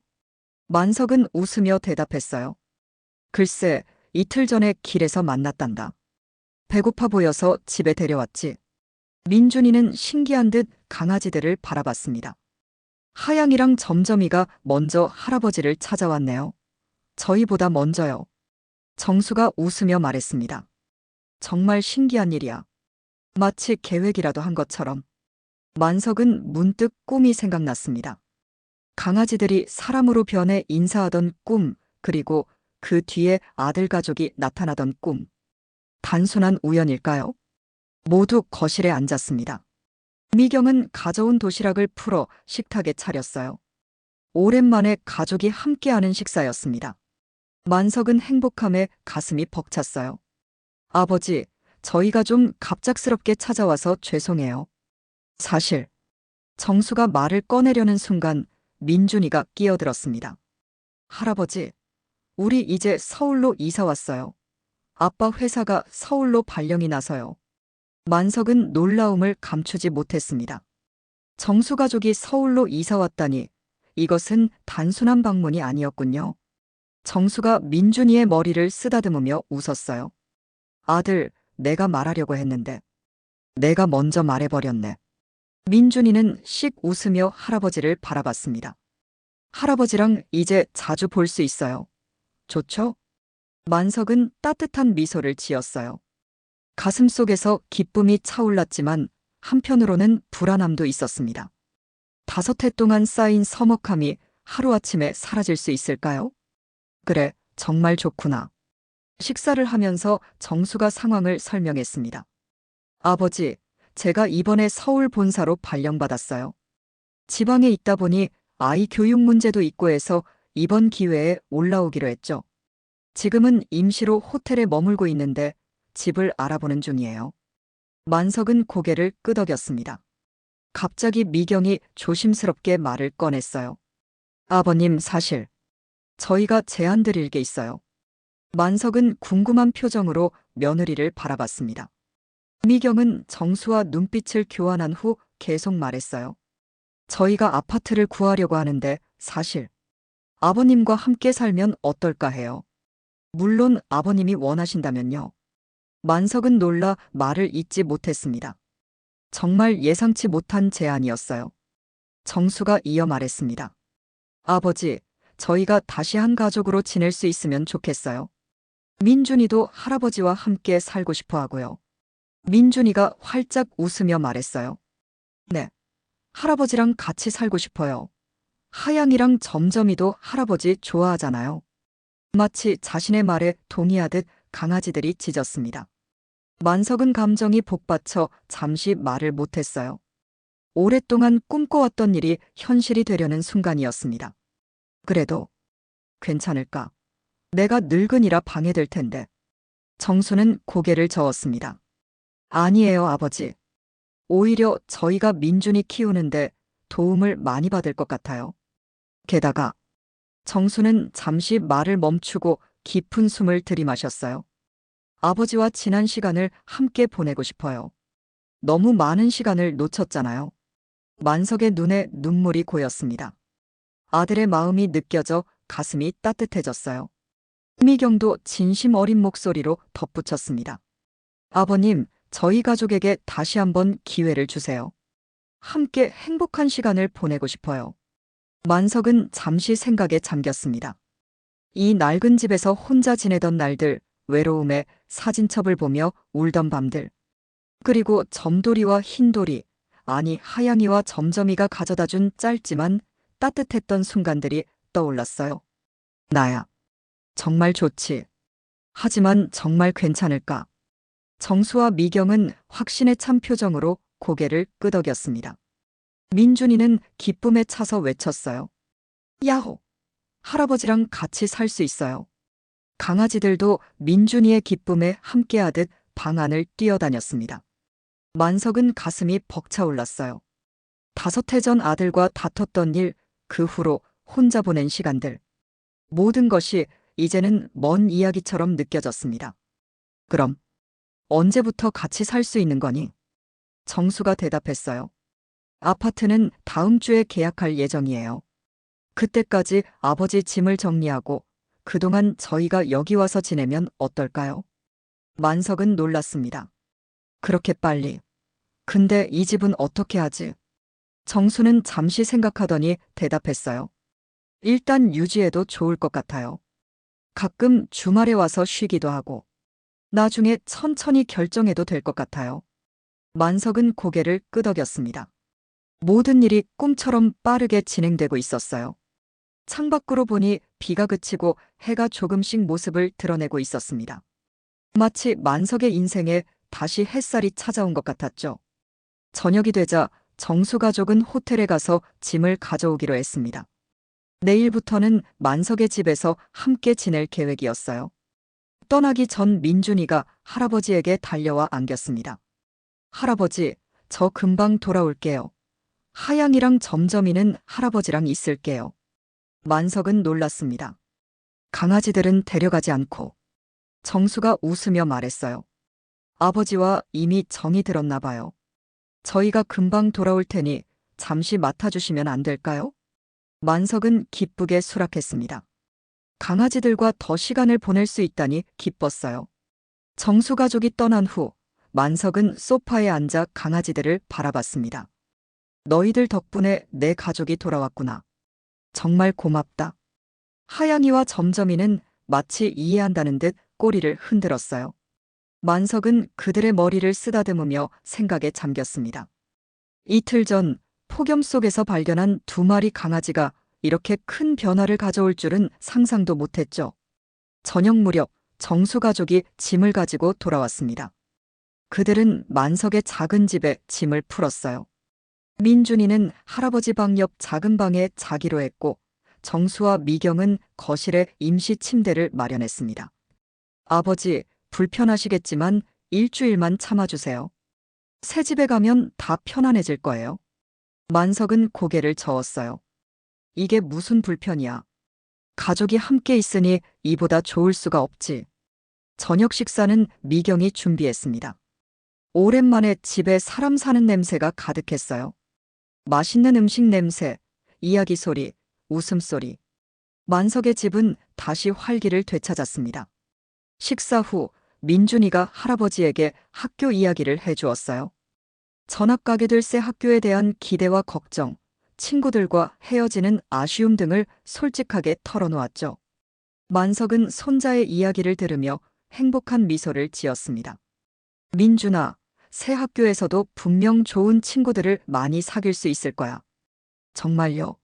만석은 웃으며 대답했어요. 글쎄, 이틀 전에 길에서 만났단다. 배고파 보여서 집에 데려왔지. 민준이는 신기한 듯 강아지들을 바라봤습니다. 하양이랑 점점이가 먼저 할아버지를 찾아왔네요. 저희보다 먼저요. 정수가 웃으며 말했습니다. 정말 신기한 일이야. 마치 계획이라도 한 것처럼. 만석은 문득 꿈이 생각났습니다. 강아지들이 사람으로 변해 인사하던 꿈, 그리고 그 뒤에 아들 가족이 나타나던 꿈. 단순한 우연일까요? 모두 거실에 앉았습니다. 미경은 가져온 도시락을 풀어 식탁에 차렸어요. 오랜만에 가족이 함께하는 식사였습니다. 만석은 행복함에 가슴이 벅찼어요. 아버지, 저희가 좀 갑작스럽게 찾아와서 죄송해요. 사실, 정수가 말을 꺼내려는 순간 민준이가 끼어들었습니다. 할아버지, 우리 이제 서울로 이사 왔어요. 아빠 회사가 서울로 발령이 나서요. 만석은 놀라움을 감추지 못했습니다. 정수 가족이 서울로 이사 왔다니 이것은 단순한 방문이 아니었군요. 정수가 민준이의 머리를 쓰다듬으며 웃었어요. 아들, 내가 말하려고 했는데 내가 먼저 말해버렸네. 민준이는 씩 웃으며 할아버지를 바라봤습니다. 할아버지랑 이제 자주 볼 수 있어요. 좋죠? 만석은 따뜻한 미소를 지었어요. 가슴속에서 기쁨이 차올랐지만 한편으로는 불안함도 있었습니다. 5해 동안 쌓인 서먹함이 하루아침에 사라질 수 있을까요? 그래, 정말 좋구나. 식사를 하면서 정수가 상황을 설명했습니다. 아버지, 제가 이번에 서울 본사로 발령받았어요. 지방에 있다 보니 아이 교육 문제도 있고 해서 이번 기회에 올라오기로 했죠. 지금은 임시로 호텔에 머물고 있는데 집을 알아보는 중이에요. 만석은 고개를 끄덕였습니다. 갑자기 미경이 조심스럽게 말을 꺼냈어요. 아버님, 사실 저희가 제안 드릴 게 있어요. 만석은 궁금한 표정으로 며느리를 바라봤습니다. 미경은 정수와 눈빛을 교환한 후 계속 말했어요. 저희가 아파트를 구하려고 하는데 사실 아버님과 함께 살면 어떨까 해요. 물론 아버님이 원하신다면요. 만석은 놀라 말을 잇지 못했습니다. 정말 예상치 못한 제안이었어요. 정수가 이어 말했습니다. 아버지, 저희가 다시 한 가족으로 지낼 수 있으면 좋겠어요. 민준이도 할아버지와 함께 살고 싶어 하고요. 민준이가 활짝 웃으며 말했어요. 네, 할아버지랑 같이 살고 싶어요. 하양이랑 점점이도 할아버지 좋아하잖아요. 마치 자신의 말에 동의하듯 강아지들이 짖었습니다. 만석은 감정이 복받쳐 잠시 말을 못했어요. 오랫동안 꿈꿔왔던 일이 현실이 되려는 순간이었습니다. 그래도 괜찮을까? 내가 늙은이라 방해될 텐데. 정수는 고개를 저었습니다. 아니에요, 아버지. 오히려 저희가 민준이 키우는데 도움을 많이 받을 것 같아요. 게다가 정수는 잠시 말을 멈추고 깊은 숨을 들이마셨어요. 아버지와 지난 시간을 함께 보내고 싶어요. 너무 많은 시간을 놓쳤잖아요. 만석의 눈에 눈물이 고였습니다. 아들의 마음이 느껴져 가슴이 따뜻해졌어요. 미경도 진심 어린 목소리로 덧붙였습니다. 아버님, 저희 가족에게 다시 한번 기회를 주세요. 함께 행복한 시간을 보내고 싶어요. 만석은 잠시 생각에 잠겼습니다. 이 낡은 집에서 혼자 지내던 날들, 외로움에 사진첩을 보며 울던 밤들, 그리고 점돌이와 흰돌이, 아니 하양이와 점점이가 가져다준 짧지만 따뜻했던 순간들이 떠올랐어요. 나야. 정말 좋지. 하지만 정말 괜찮을까? 정수와 미경은 확신에 찬 표정으로 고개를 끄덕였습니다. 민준이는 기쁨에 차서 외쳤어요. 야호! 할아버지랑 같이 살 수 있어요. 강아지들도 민준이의 기쁨에 함께하듯 방 안을 뛰어다녔습니다. 만석은 가슴이 벅차올랐어요. 5해 전 아들과 다퉜던 일, 그 후로 혼자 보낸 시간들. 모든 것이 이제는 먼 이야기처럼 느껴졌습니다. 그럼 언제부터 같이 살 수 있는 거니? 정수가 대답했어요. 아파트는 다음 주에 계약할 예정이에요. 그때까지 아버지 짐을 정리하고 그동안 저희가 여기 와서 지내면 어떨까요? 만석은 놀랐습니다. 그렇게 빨리. 근데 이 집은 어떻게 하지? 정수는 잠시 생각하더니 대답했어요. 일단 유지해도 좋을 것 같아요. 가끔 주말에 와서 쉬기도 하고, 나중에 천천히 결정해도 될 것 같아요. 만석은 고개를 끄덕였습니다. 모든 일이 꿈처럼 빠르게 진행되고 있었어요. 창밖으로 보니 비가 그치고 해가 조금씩 모습을 드러내고 있었습니다. 마치 만석의 인생에 다시 햇살이 찾아온 것 같았죠. 저녁이 되자 정수 가족은 호텔에 가서 짐을 가져오기로 했습니다. 내일부터는 만석의 집에서 함께 지낼 계획이었어요. 떠나기 전 민준이가 할아버지에게 달려와 안겼습니다. 할아버지, 저 금방 돌아올게요. 하양이랑 점점이는 할아버지랑 있을게요. 만석은 놀랐습니다. 강아지들은 데려가지 않고. 정수가 웃으며 말했어요. 아버지와 이미 정이 들었나 봐요. 저희가 금방 돌아올 테니 잠시 맡아주시면 안 될까요? 만석은 기쁘게 수락했습니다. 강아지들과 더 시간을 보낼 수 있다니 기뻤어요. 정수 가족이 떠난 후 만석은 소파에 앉아 강아지들을 바라봤습니다. 너희들 덕분에 내 가족이 돌아왔구나. 정말 고맙다. 하양이와 점점이는 마치 이해한다는 듯 꼬리를 흔들었어요. 만석은 그들의 머리를 쓰다듬으며 생각에 잠겼습니다. 이틀 전 폭염 속에서 발견한 2마리 강아지가 이렇게 큰 변화를 가져올 줄은 상상도 못했죠. 저녁 무렵 정수 가족이 짐을 가지고 돌아왔습니다. 그들은 만석의 작은 집에 짐을 풀었어요. 민준이는 할아버지 방 옆 작은 방에 자기로 했고 정수와 미경은 거실에 임시 침대를 마련했습니다. 아버지, 불편하시겠지만 일주일만 참아주세요. 새 집에 가면 다 편안해질 거예요. 만석은 고개를 저었어요. 이게 무슨 불편이야. 가족이 함께 있으니 이보다 좋을 수가 없지. 저녁 식사는 미경이 준비했습니다. 오랜만에 집에 사람 사는 냄새가 가득했어요. 맛있는 음식 냄새, 이야기 소리, 웃음소리. 만석의 집은 다시 활기를 되찾았습니다. 식사 후 민준이가 할아버지에게 학교 이야기를 해주었어요. 전학 가게 될 새 학교에 대한 기대와 걱정, 친구들과 헤어지는 아쉬움 등을 솔직하게 털어놓았죠. 만석은 손자의 이야기를 들으며 행복한 미소를 지었습니다. 민준아, 새 학교에서도 분명 좋은 친구들을 많이 사귈 수 있을 거야. 정말요?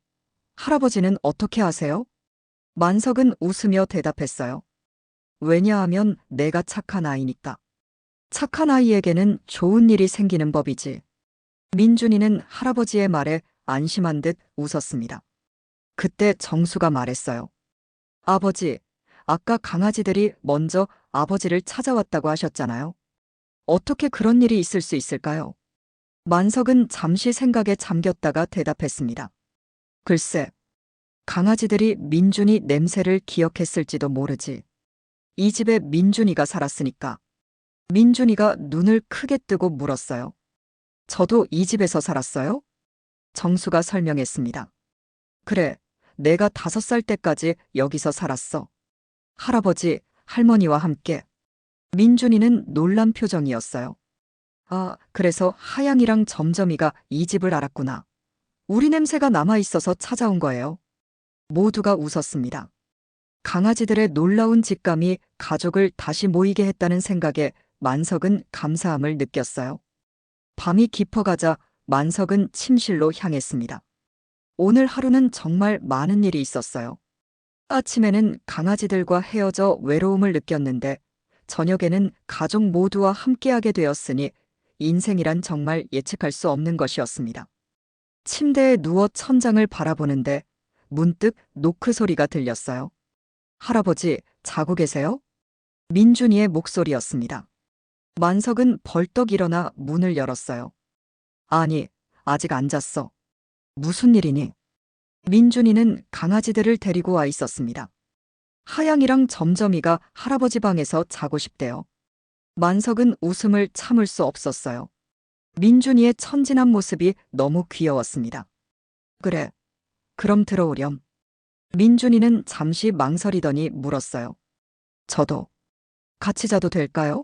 할아버지는 어떻게 아세요? 만석은 웃으며 대답했어요. 왜냐하면 내가 착한 아이니까. 착한 아이에게는 좋은 일이 생기는 법이지. 민준이는 할아버지의 말에 안심한 듯 웃었습니다. 그때 정수가 말했어요. 아버지, 아까 강아지들이 먼저 아버지를 찾아왔다고 하셨잖아요. 어떻게 그런 일이 있을 수 있을까요? 만석은 잠시 생각에 잠겼다가 대답했습니다. 글쎄, 강아지들이 민준이 냄새를 기억했을지도 모르지. 이 집에 민준이가 살았으니까. 민준이가 눈을 크게 뜨고 물었어요. 저도 이 집에서 살았어요? 정수가 설명했습니다. 그래, 내가 5살 때까지 여기서 살았어. 할아버지, 할머니와 함께. 민준이는 놀란 표정이었어요. 아, 그래서 하양이랑 점점이가 이 집을 알았구나. 우리 냄새가 남아있어서 찾아온 거예요. 모두가 웃었습니다. 강아지들의 놀라운 직감이 가족을 다시 모이게 했다는 생각에 만석은 감사함을 느꼈어요. 밤이 깊어가자 만석은 침실로 향했습니다. 오늘 하루는 정말 많은 일이 있었어요. 아침에는 강아지들과 헤어져 외로움을 느꼈는데 저녁에는 가족 모두와 함께하게 되었으니 인생이란 정말 예측할 수 없는 것이었습니다. 침대에 누워 천장을 바라보는데 문득 노크 소리가 들렸어요. 할아버지, 자고 계세요? 민준이의 목소리였습니다. 만석은 벌떡 일어나 문을 열었어요. 아니, 아직 안 잤어. 무슨 일이니? 민준이는 강아지들을 데리고 와 있었습니다. 하양이랑 점점이가 할아버지 방에서 자고 싶대요. 만석은 웃음을 참을 수 없었어요. 민준이의 천진한 모습이 너무 귀여웠습니다. 그래, 그럼 들어오렴. 민준이는 잠시 망설이더니 물었어요. 저도 같이 자도 될까요?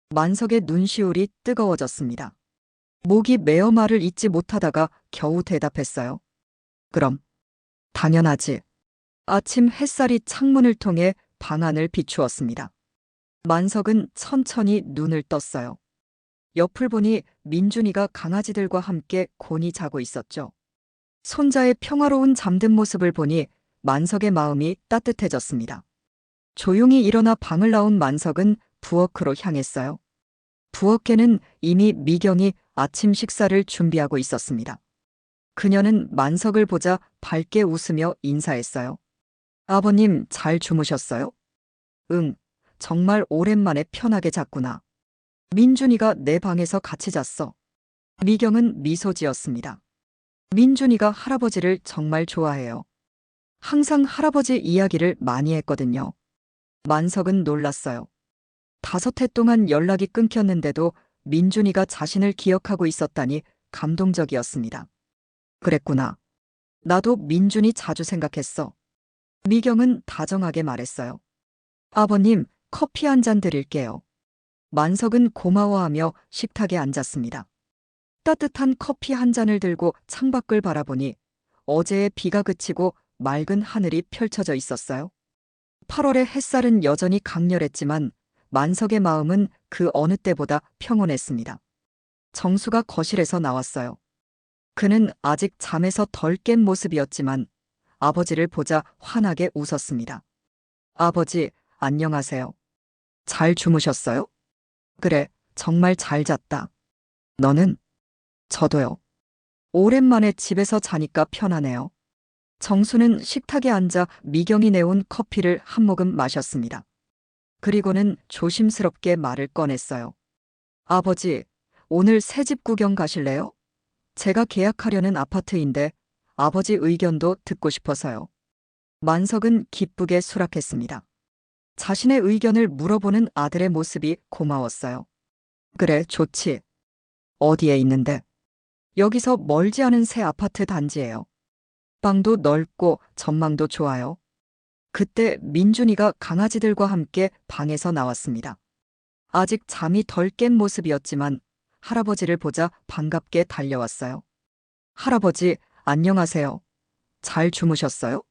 만석의 눈시울이 뜨거워졌습니다. 목이 메어 말을 잇지 못하다가 겨우 대답했어요. 그럼, 당연하지. 아침 햇살이 창문을 통해 방 안을 비추었습니다. 만석은 천천히 눈을 떴어요. 옆을 보니 민준이가 강아지들과 함께 곤히 자고 있었죠. 손자의 평화로운 잠든 모습을 보니 만석의 마음이 따뜻해졌습니다. 조용히 일어나 방을 나온 만석은 부엌으로 향했어요. 부엌에는 이미 미경이 아침 식사를 준비하고 있었습니다. 그녀는 만석을 보자 밝게 웃으며 인사했어요. 아버님 잘 주무셨어요? 응, 정말 오랜만에 편하게 잤구나. 민준이가 내 방에서 같이 잤어. 미경은 미소 지었습니다. 민준이가 할아버지를 정말 좋아해요. 항상 할아버지 이야기를 많이 했거든요. 만석은 놀랐어요. 5해 동안 연락이 끊겼는데도 민준이가 자신을 기억하고 있었다니 감동적이었습니다. 그랬구나. 나도 민준이 자주 생각했어. 미경은 다정하게 말했어요. 아버님, 커피 한 잔 드릴게요. 만석은 고마워하며 식탁에 앉았습니다. 따뜻한 커피 한 잔을 들고 창밖을 바라보니 어제의 비가 그치고 맑은 하늘이 펼쳐져 있었어요. 8월의 햇살은 여전히 강렬했지만 만석의 마음은 그 어느 때보다 평온했습니다. 정수가 거실에서 나왔어요. 그는 아직 잠에서 덜 깬 모습이었지만 아버지를 보자 환하게 웃었습니다. 아버지, 안녕하세요. 잘 주무셨어요? 그래, 정말 잘 잤다. 너는? 저도요. 오랜만에 집에서 자니까 편하네요. 정수는 식탁에 앉아 미경이 내온 커피를 한 모금 마셨습니다. 그리고는 조심스럽게 말을 꺼냈어요. 아버지, 오늘 새집 구경 가실래요? 제가 계약하려는 아파트인데 아버지 의견도 듣고 싶어서요. 만석은 기쁘게 수락했습니다. 자신의 의견을 물어보는 아들의 모습이 고마웠어요. 그래, 좋지. 어디에 있는데? 여기서 멀지 않은 새 아파트 단지예요. 방도 넓고 전망도 좋아요. 그때 민준이가 강아지들과 함께 방에서 나왔습니다. 아직 잠이 덜 깬 모습이었지만 할아버지를 보자 반갑게 달려왔어요. 할아버지, 안녕하세요. 잘 주무셨어요?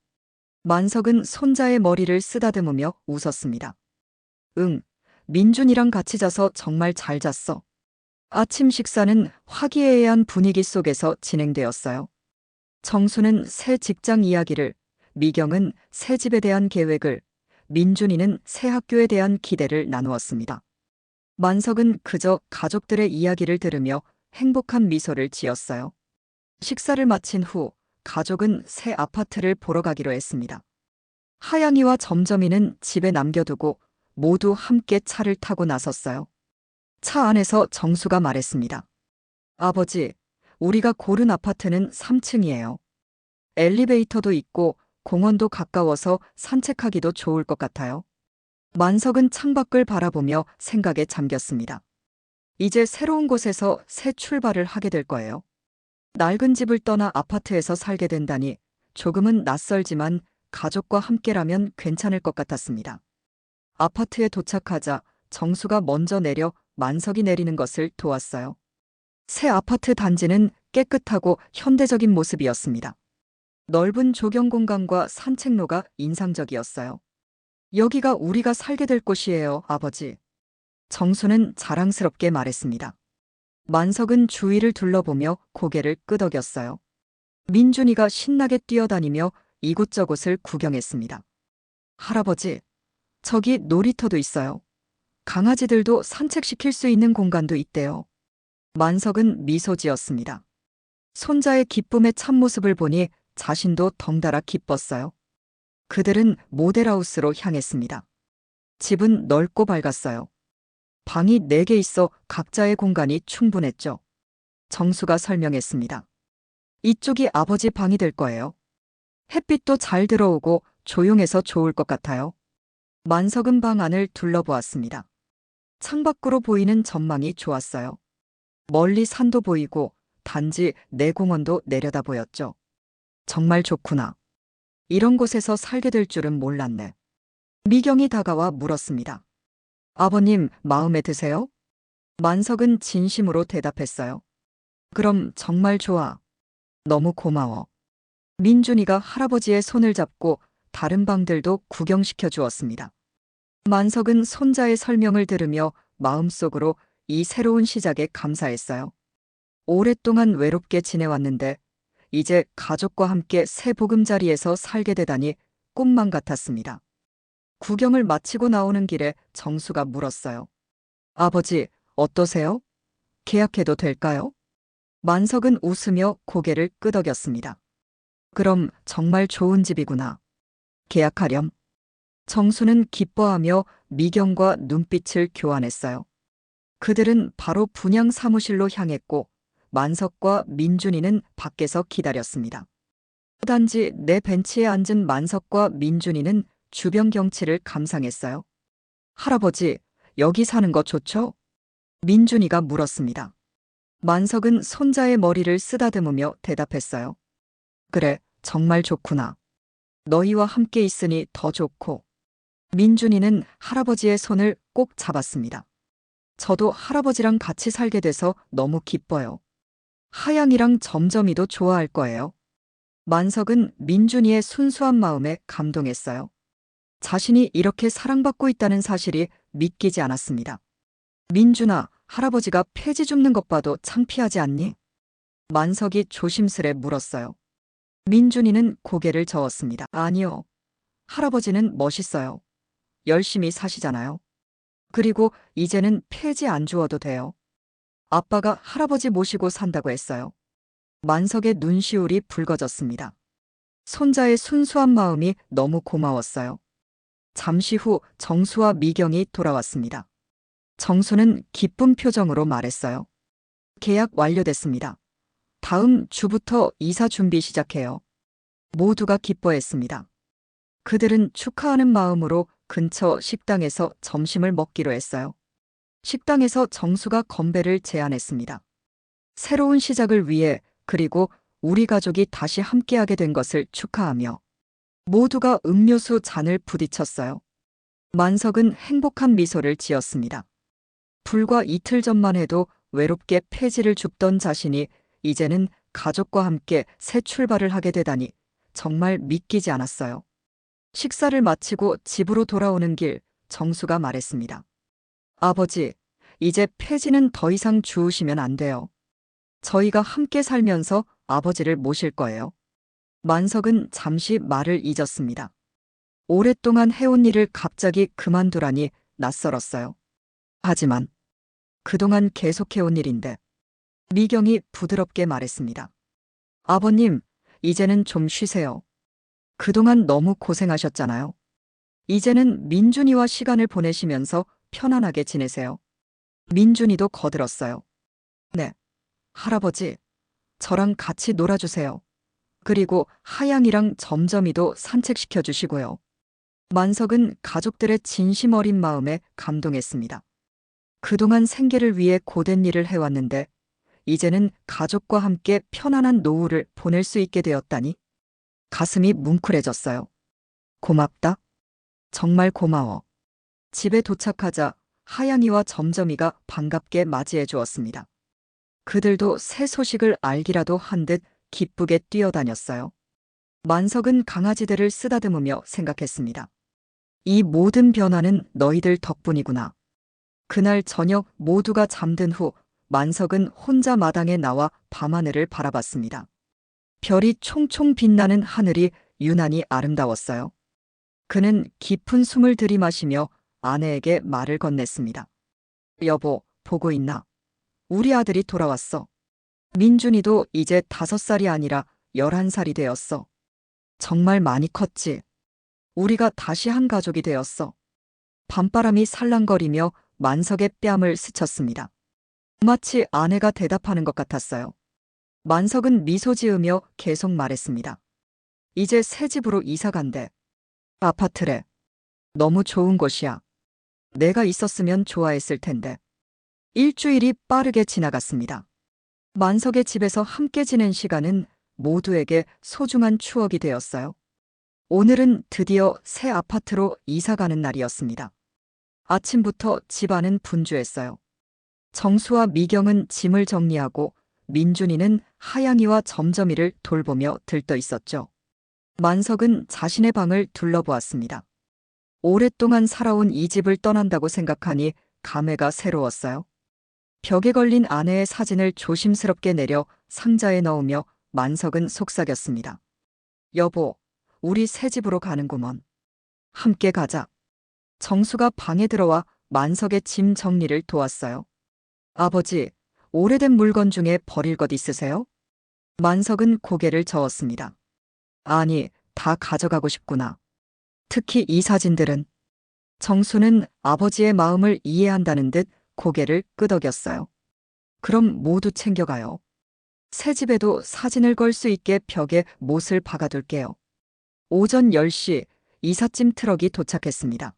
만석은 손자의 머리를 쓰다듬으며 웃었습니다. 응, 민준이랑 같이 자서 정말 잘 잤어. 아침 식사는 화기애애한 분위기 속에서 진행되었어요. 정수는 새 직장 이야기를, 미경은 새 집에 대한 계획을, 민준이는 새 학교에 대한 기대를 나누었습니다. 만석은 그저 가족들의 이야기를 들으며 행복한 미소를 지었어요. 식사를 마친 후 가족은 새 아파트를 보러 가기로 했습니다. 하양이와 점점이는 집에 남겨두고 모두 함께 차를 타고 나섰어요. 차 안에서 정수가 말했습니다. 아버지, 우리가 고른 아파트는 3층이에요. 엘리베이터도 있고 공원도 가까워서 산책하기도 좋을 것 같아요. 만석은 창밖을 바라보며 생각에 잠겼습니다. 이제 새로운 곳에서 새 출발을 하게 될 거예요. 낡은 집을 떠나 아파트에서 살게 된다니 조금은 낯설지만 가족과 함께라면 괜찮을 것 같았습니다. 아파트에 도착하자 정수가 먼저 내려 만석이 내리는 것을 도왔어요. 새 아파트 단지는 깨끗하고 현대적인 모습이었습니다. 넓은 조경 공간과 산책로가 인상적이었어요. 여기가 우리가 살게 될 곳이에요, 아버지. 정수는 자랑스럽게 말했습니다. 만석은 주위를 둘러보며 고개를 끄덕였어요. 민준이가 신나게 뛰어다니며 이곳저곳을 구경했습니다. 할아버지, 저기 놀이터도 있어요. 강아지들도 산책시킬 수 있는 공간도 있대요. 만석은 미소 지었습니다. 손자의 기쁨의 참모습을 보니 자신도 덩달아 기뻤어요. 그들은 모델하우스로 향했습니다. 집은 넓고 밝았어요. 방이 4개 있어 각자의 공간이 충분했죠. 정수가 설명했습니다. 이쪽이 아버지 방이 될 거예요. 햇빛도 잘 들어오고 조용해서 좋을 것 같아요. 만석은 방 안을 둘러보았습니다. 창밖으로 보이는 전망이 좋았어요. 멀리 산도 보이고 단지 내공원도 내려다 보였죠. 정말 좋구나. 이런 곳에서 살게 될 줄은 몰랐네. 미경이 다가와 물었습니다. 아버님, 마음에 드세요? 만석은 진심으로 대답했어요. 그럼 정말 좋아. 너무 고마워. 민준이가 할아버지의 손을 잡고 다른 방들도 구경시켜 주었습니다. 만석은 손자의 설명을 들으며 마음속으로 이 새로운 시작에 감사했어요. 오랫동안 외롭게 지내왔는데 이제 가족과 함께 새 보금자리에서 살게 되다니 꿈만 같았습니다. 구경을 마치고 나오는 길에 정수가 물었어요. 아버지, 어떠세요? 계약해도 될까요? 만석은 웃으며 고개를 끄덕였습니다. 그럼 정말 좋은 집이구나. 계약하렴. 정수는 기뻐하며 미경과 눈빛을 교환했어요. 그들은 바로 분양 사무실로 향했고 만석과 민준이는 밖에서 기다렸습니다. 단지 내 벤치에 앉은 만석과 민준이는 주변 경치를 감상했어요. 할아버지, 여기 사는 거 좋죠? 민준이가 물었습니다. 만석은 손자의 머리를 쓰다듬으며 대답했어요. 그래, 정말 좋구나. 너희와 함께 있으니 더 좋고. 민준이는 할아버지의 손을 꼭 잡았습니다. 저도 할아버지랑 같이 살게 돼서 너무 기뻐요. 하양이랑 점점이도 좋아할 거예요. 만석은 민준이의 순수한 마음에 감동했어요. 자신이 이렇게 사랑받고 있다는 사실이 믿기지 않았습니다. 민준아, 할아버지가 폐지 줍는 것 봐도 창피하지 않니? 만석이 조심스레 물었어요. 민준이는 고개를 저었습니다. 아니요. 할아버지는 멋있어요. 열심히 사시잖아요. 그리고 이제는 폐지 안 주어도 돼요. 아빠가 할아버지 모시고 산다고 했어요. 만석의 눈시울이 붉어졌습니다. 손자의 순수한 마음이 너무 고마웠어요. 잠시 후 정수와 미경이 돌아왔습니다. 정수는 기쁜 표정으로 말했어요. 계약 완료됐습니다. 다음 주부터 이사 준비 시작해요. 모두가 기뻐했습니다. 그들은 축하하는 마음으로 근처 식당에서 점심을 먹기로 했어요. 식당에서 정수가 건배를 제안했습니다. 새로운 시작을 위해, 그리고 우리 가족이 다시 함께하게 된 것을 축하하며 모두가 음료수 잔을 부딪혔어요. 만석은 행복한 미소를 지었습니다. 불과 이틀 전만 해도 외롭게 폐지를 줍던 자신이 이제는 가족과 함께 새 출발을 하게 되다니 정말 믿기지 않았어요. 식사를 마치고 집으로 돌아오는 길, 정수가 말했습니다. 아버지, 이제 폐지는 더 이상 주우시면 안 돼요. 저희가 함께 살면서 아버지를 모실 거예요. 만석은 잠시 말을 잊었습니다. 오랫동안 해온 일을 갑자기 그만두라니 낯설었어요. 하지만 그동안 계속해온 일인데, 미경이 부드럽게 말했습니다. 아버님, 이제는 좀 쉬세요. 그동안 너무 고생하셨잖아요. 이제는 민준이와 시간을 보내시면서 편안하게 지내세요. 민준이도 거들었어요. 네, 할아버지, 저랑 같이 놀아주세요. 그리고 하양이랑 점점이도 산책시켜 주시고요. 만석은 가족들의 진심 어린 마음에 감동했습니다. 그동안 생계를 위해 고된 일을 해왔는데 이제는 가족과 함께 편안한 노후를 보낼 수 있게 되었다니 가슴이 뭉클해졌어요. 고맙다. 정말 고마워. 집에 도착하자 하양이와 점점이가 반갑게 맞이해 주었습니다. 그들도 새 소식을 알기라도 한 듯 기쁘게 뛰어다녔어요. 만석은 강아지들을 쓰다듬으며 생각했습니다. 이 모든 변화는 너희들 덕분이구나. 그날 저녁 모두가 잠든 후 만석은 혼자 마당에 나와 밤하늘을 바라봤습니다. 별이 총총 빛나는 하늘이 유난히 아름다웠어요. 그는 깊은 숨을 들이마시며 아내에게 말을 건넸습니다. 여보, 보고 있나? 우리 아들이 돌아왔어. 민준이도 이제 5살이 아니라 11살이 되었어. 정말 많이 컸지. 우리가 다시 한 가족이 되었어. 밤바람이 살랑거리며 만석의 뺨을 스쳤습니다. 마치 아내가 대답하는 것 같았어요. 만석은 미소 지으며 계속 말했습니다. 이제 새 집으로 이사 간대. 아파트래. 너무 좋은 곳이야. 내가 있었으면 좋아했을 텐데. 일주일이 빠르게 지나갔습니다. 만석의 집에서 함께 지낸 시간은 모두에게 소중한 추억이 되었어요. 오늘은 드디어 새 아파트로 이사 가는 날이었습니다. 아침부터 집안은 분주했어요. 정수와 미경은 짐을 정리하고 민준이는 하양이와 점점이를 돌보며 들떠 있었죠. 만석은 자신의 방을 둘러보았습니다. 오랫동안 살아온 이 집을 떠난다고 생각하니 감회가 새로웠어요. 벽에 걸린 아내의 사진을 조심스럽게 내려 상자에 넣으며 만석은 속삭였습니다. 여보, 우리 새 집으로 가는구먼. 함께 가자. 정수가 방에 들어와 만석의 짐 정리를 도왔어요. 아버지, 오래된 물건 중에 버릴 것 있으세요? 만석은 고개를 저었습니다. 아니, 다 가져가고 싶구나. 특히 이 사진들은. 정수는 아버지의 마음을 이해한다는 듯 고개를 끄덕였어요. 그럼 모두 챙겨가요. 새 집에도 사진을 걸 수 있게 벽에 못을 박아둘게요. 오전 10시 이삿짐 트럭이 도착했습니다.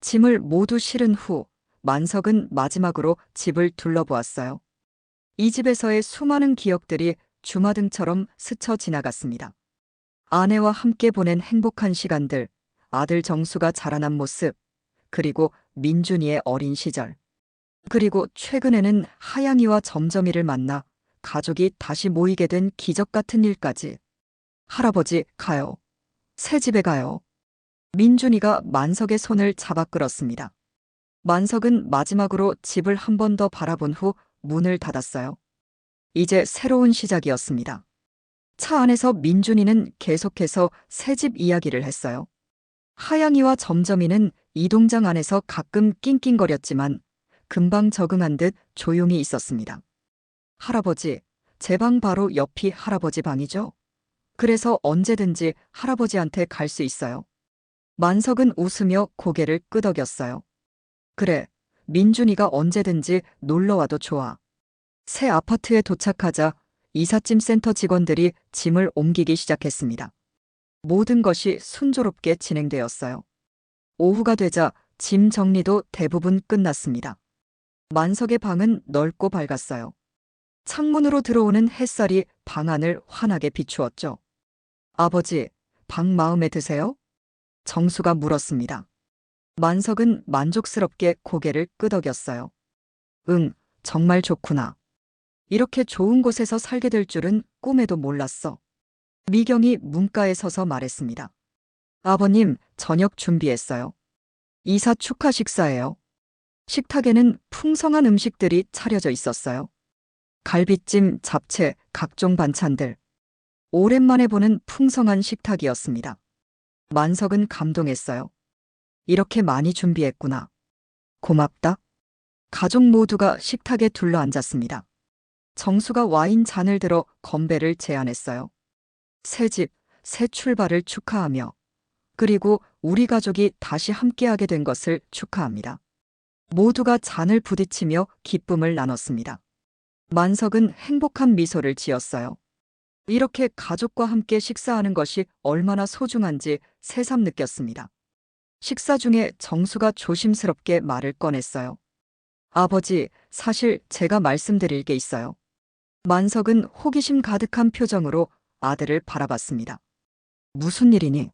짐을 모두 실은 후 만석은 마지막으로 집을 둘러보았어요. 이 집에서의 수많은 기억들이 주마등처럼 스쳐 지나갔습니다. 아내와 함께 보낸 행복한 시간들, 아들 정수가 자라난 모습, 그리고 민준이의 어린 시절. 그리고 최근에는 하양이와 점점이를 만나 가족이 다시 모이게 된 기적 같은 일까지. 할아버지, 가요. 새 집에 가요. 민준이가 만석의 손을 잡아 끌었습니다. 만석은 마지막으로 집을 한 번 더 바라본 후 문을 닫았어요. 이제 새로운 시작이었습니다. 차 안에서 민준이는 계속해서 새 집 이야기를 했어요. 하양이와 점점이는 이동장 안에서 가끔 낑낑거렸지만 금방 적응한 듯 조용히 있었습니다. 할아버지, 제 방 바로 옆이 할아버지 방이죠. 그래서 언제든지 할아버지한테 갈 수 있어요. 만석은 웃으며 고개를 끄덕였어요. 그래, 민준이가 언제든지 놀러와도 좋아. 새 아파트에 도착하자 이삿짐 센터 직원들이 짐을 옮기기 시작했습니다. 모든 것이 순조롭게 진행되었어요. 오후가 되자 짐 정리도 대부분 끝났습니다. 만석의 방은 넓고 밝았어요. 창문으로 들어오는 햇살이 방 안을 환하게 비추었죠. 아버지, 방 마음에 드세요? 정수가 물었습니다. 만석은 만족스럽게 고개를 끄덕였어요. 응, 정말 좋구나. 이렇게 좋은 곳에서 살게 될 줄은 꿈에도 몰랐어. 미경이 문가에 서서 말했습니다. 아버님, 저녁 준비했어요. 이사 축하 식사예요. 식탁에는 풍성한 음식들이 차려져 있었어요. 갈비찜, 잡채, 각종 반찬들. 오랜만에 보는 풍성한 식탁이었습니다. 만석은 감동했어요. 이렇게 많이 준비했구나. 고맙다. 가족 모두가 식탁에 둘러앉았습니다. 정수가 와인 잔을 들어 건배를 제안했어요. 새 집, 새 출발을 축하하며, 그리고 우리 가족이 다시 함께하게 된 것을 축하합니다. 모두가 잔을 부딪히며 기쁨을 나눴습니다. 만석은 행복한 미소를 지었어요. 이렇게 가족과 함께 식사하는 것이 얼마나 소중한지 새삼 느꼈습니다. 식사 중에 정수가 조심스럽게 말을 꺼냈어요. 아버지, 사실 제가 말씀드릴 게 있어요. 만석은 호기심 가득한 표정으로 아들을 바라봤습니다. 무슨 일이니?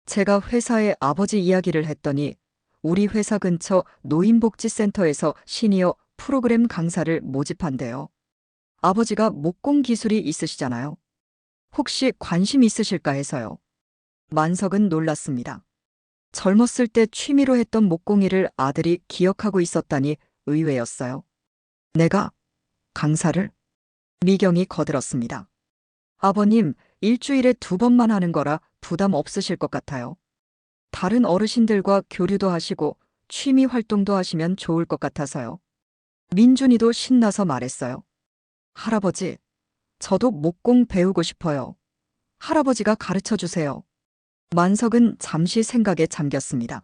제가 회사에 아버지 이야기를 했더니 우리 회사 근처 노인복지센터에서 시니어 프로그램 강사를 모집한대요. 아버지가 목공 기술이 있으시잖아요. 혹시 관심 있으실까 해서요. 만석은 놀랐습니다. 젊었을 때 취미로 했던 목공일을 아들이 기억하고 있었다니 의외였어요. 내가 강사를? 미경이 거들었습니다. 아버님, 일주일에 2번만 하는 거라 부담 없으실 것 같아요. 다른 어르신들과 교류도 하시고 취미 활동도 하시면 좋을 것 같아서요. 민준이도 신나서 말했어요. 할아버지, 저도 목공 배우고 싶어요. 할아버지가 가르쳐 주세요. 만석은 잠시 생각에 잠겼습니다.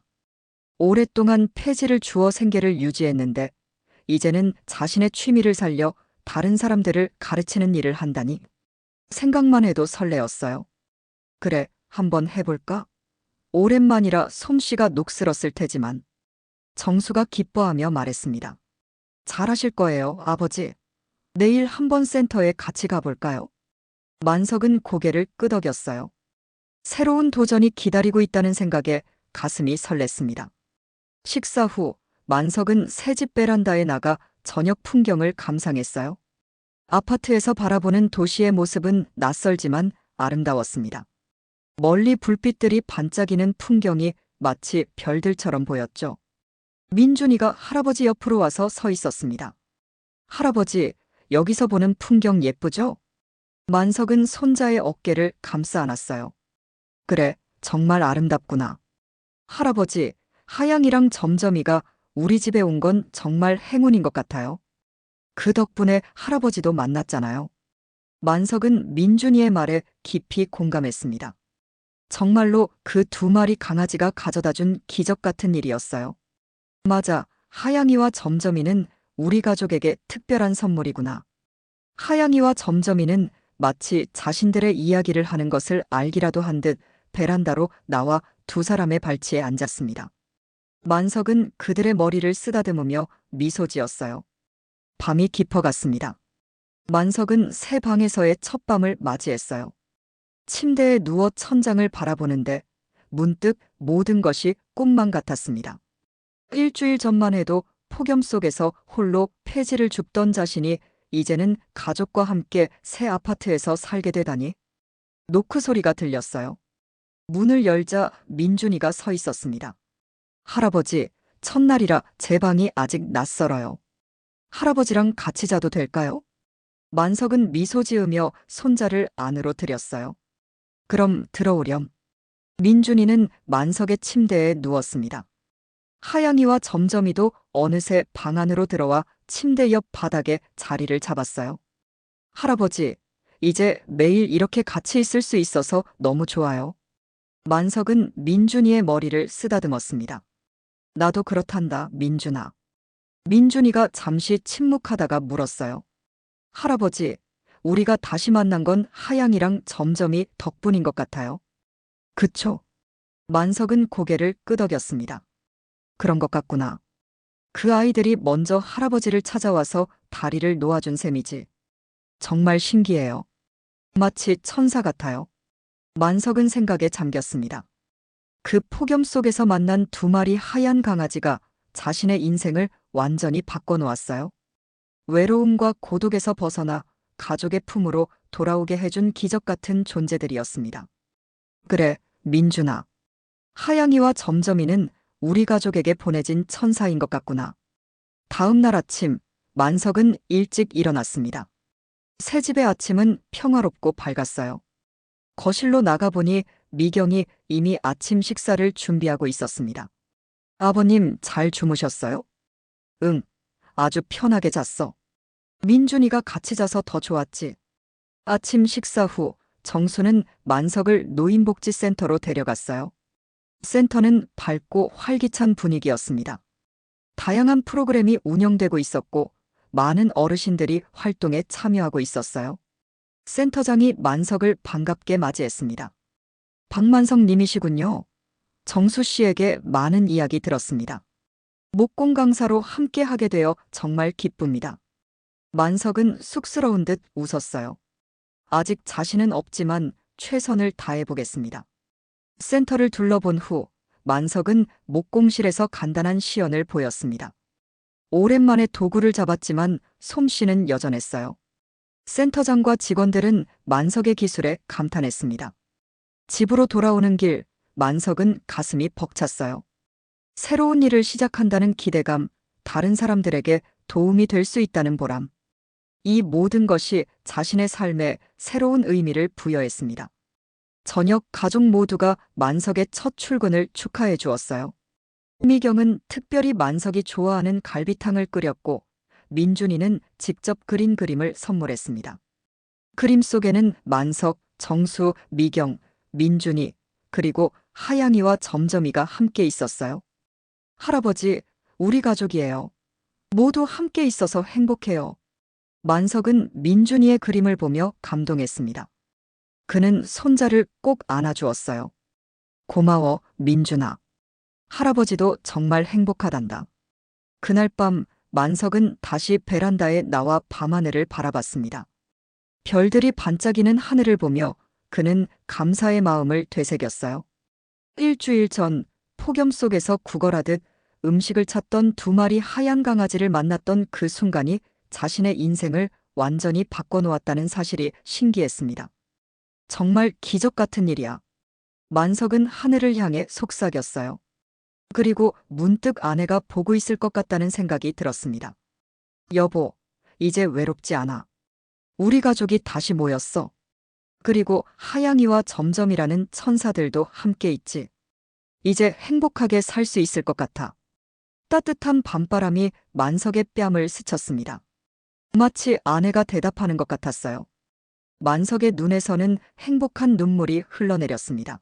오랫동안 폐지를 주어 생계를 유지했는데 이제는 자신의 취미를 살려 다른 사람들을 가르치는 일을 한다니 생각만 해도 설레었어요. 그래, 한번 해볼까? 오랜만이라 솜씨가 녹슬었을 테지만 정수가 기뻐하며 말했습니다. 잘하실 거예요, 아버지. 내일 한번 센터에 같이 가볼까요? 만석은 고개를 끄덕였어요. 새로운 도전이 기다리고 있다는 생각에 가슴이 설렜습니다. 식사 후 만석은 새집 베란다에 나가 저녁 풍경을 감상했어요. 아파트에서 바라보는 도시의 모습은 낯설지만 아름다웠습니다. 멀리 불빛들이 반짝이는 풍경이 마치 별들처럼 보였죠. 민준이가 할아버지 옆으로 와서 서 있었습니다. 할아버지, 여기서 보는 풍경 예쁘죠? 만석은 손자의 어깨를 감싸 안았어요. 그래, 정말 아름답구나. 할아버지, 하양이랑 점점이가 우리 집에 온 건 정말 행운인 것 같아요. 그 덕분에 할아버지도 만났잖아요. 만석은 민준이의 말에 깊이 공감했습니다. 정말로 그 2마리 강아지가 가져다 준 기적 같은 일이었어요. 맞아, 하양이와 점점이는 우리 가족에게 특별한 선물이구나. 하양이와 점점이는 마치 자신들의 이야기를 하는 것을 알기라도 한 듯 베란다로 나와 2 사람의 발치에 앉았습니다. 만석은 그들의 머리를 쓰다듬으며 미소 지었어요. 밤이 깊어갔습니다. 만석은 새 방에서의 첫 밤을 맞이했어요. 침대에 누워 천장을 바라보는데 문득 모든 것이 꿈만 같았습니다. 일주일 전만 해도 폭염 속에서 홀로 폐지를 줍던 자신이 이제는 가족과 함께 새 아파트에서 살게 되다니. 노크 소리가 들렸어요. 문을 열자 민준이가 서 있었습니다. 할아버지, 첫날이라 제 방이 아직 낯설어요. 할아버지랑 같이 자도 될까요? 만석은 미소 지으며 손자를 안으로 들였어요. 그럼 들어오렴. 민준이는 만석의 침대에 누웠습니다. 하양이와 점점이도 어느새 방 안으로 들어와 침대 옆 바닥에 자리를 잡았어요. 할아버지, 이제 매일 이렇게 같이 있을 수 있어서 너무 좋아요. 만석은 민준이의 머리를 쓰다듬었습니다. 나도 그렇단다, 민준아. 민준이가 잠시 침묵하다가 물었어요. 할아버지, 우리가 다시 만난 건 하양이랑 점점이 덕분인 것 같아요. 그쵸? 만석은 고개를 끄덕였습니다. 그런 것 같구나. 그 아이들이 먼저 할아버지를 찾아와서 다리를 놓아준 셈이지. 정말 신기해요. 마치 천사 같아요. 만석은 생각에 잠겼습니다. 그 폭염 속에서 만난 두 마리 하얀 강아지가 자신의 인생을 완전히 바꿔놓았어요. 외로움과 고독에서 벗어나 가족의 품으로 돌아오게 해준 기적 같은 존재들이었습니다. 그래, 민준아. 하양이와 점점이는 우리 가족에게 보내진 천사인 것 같구나. 다음 날 아침, 만석은 일찍 일어났습니다. 새 집의 아침은 평화롭고 밝았어요. 거실로 나가보니 미경이 이미 아침 식사를 준비하고 있었습니다. 아버님, 잘 주무셨어요? 응, 아주 편하게 잤어. 민준이가 같이 자서 더 좋았지. 아침 식사 후 정수는 만석을 노인복지센터로 데려갔어요. 센터는 밝고 활기찬 분위기였습니다. 다양한 프로그램이 운영되고 있었고 많은 어르신들이 활동에 참여하고 있었어요. 센터장이 만석을 반갑게 맞이했습니다. 박만석 님이시군요. 정수 씨에게 많은 이야기 들었습니다. 목공 강사로 함께 하게 되어 정말 기쁩니다. 만석은 쑥스러운 듯 웃었어요. 아직 자신은 없지만 최선을 다해보겠습니다. 센터를 둘러본 후 만석은 목공실에서 간단한 시연을 보였습니다. 오랜만에 도구를 잡았지만 솜씨는 여전했어요. 센터장과 직원들은 만석의 기술에 감탄했습니다. 집으로 돌아오는 길, 만석은 가슴이 벅찼어요. 새로운 일을 시작한다는 기대감, 다른 사람들에게 도움이 될 수 있다는 보람. 이 모든 것이 자신의 삶에 새로운 의미를 부여했습니다. 저녁 가족 모두가 만석의 첫 출근을 축하해 주었어요. 미경은 특별히 만석이 좋아하는 갈비탕을 끓였고 민준이는 직접 그린 그림을 선물했습니다. 그림 속에는 만석, 정수, 미경, 민준이, 그리고 하양이와 점점이가 함께 있었어요. 할아버지, 우리 가족이에요. 모두 함께 있어서 행복해요. 만석은 민준이의 그림을 보며 감동했습니다. 그는 손자를 꼭 안아주었어요. 고마워, 민준아. 할아버지도 정말 행복하단다. 그날 밤 만석은 다시 베란다에 나와 밤하늘을 바라봤습니다. 별들이 반짝이는 하늘을 보며 그는 감사의 마음을 되새겼어요. 일주일 전 폭염 속에서 구걸하듯 음식을 찾던 두 마리 하얀 강아지를 만났던 그 순간이 자신의 인생을 완전히 바꿔놓았다는 사실이 신기했습니다. 정말 기적 같은 일이야. 만석은 하늘을 향해 속삭였어요. 그리고 문득 아내가 보고 있을 것 같다는 생각이 들었습니다. 여보, 이제 외롭지 않아. 우리 가족이 다시 모였어. 그리고 하양이와 점점이라는 천사들도 함께 있지. 이제 행복하게 살 수 있을 것 같아. 따뜻한 밤바람이 만석의 뺨을 스쳤습니다. 마치 아내가 대답하는 것 같았어요. 만석의 눈에서는 행복한 눈물이 흘러내렸습니다.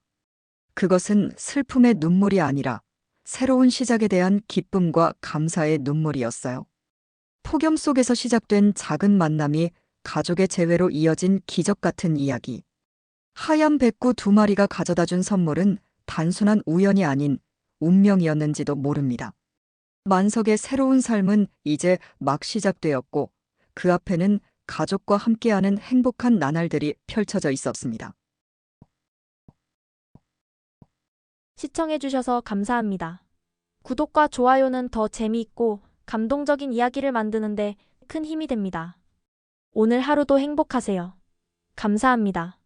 그것은 슬픔의 눈물이 아니라 새로운 시작에 대한 기쁨과 감사의 눈물이었어요. 폭염 속에서 시작된 작은 만남이 가족의 재회로 이어진 기적 같은 이야기. 하얀 백구 두 마리가 가져다 준 선물은 단순한 우연이 아닌 운명이었는지도 모릅니다. 만석의 새로운 삶은 이제 막 시작되었고 그 앞에는 가족과 함께하는 행복한 나날들이 펼쳐져 있었습니다. 시청해주셔서 감사합니다. 구독과 좋아요는 더 재미있고 감동적인 이야기를 만드는데 큰 힘이 됩니다. 오늘 하루도 행복하세요. 감사합니다.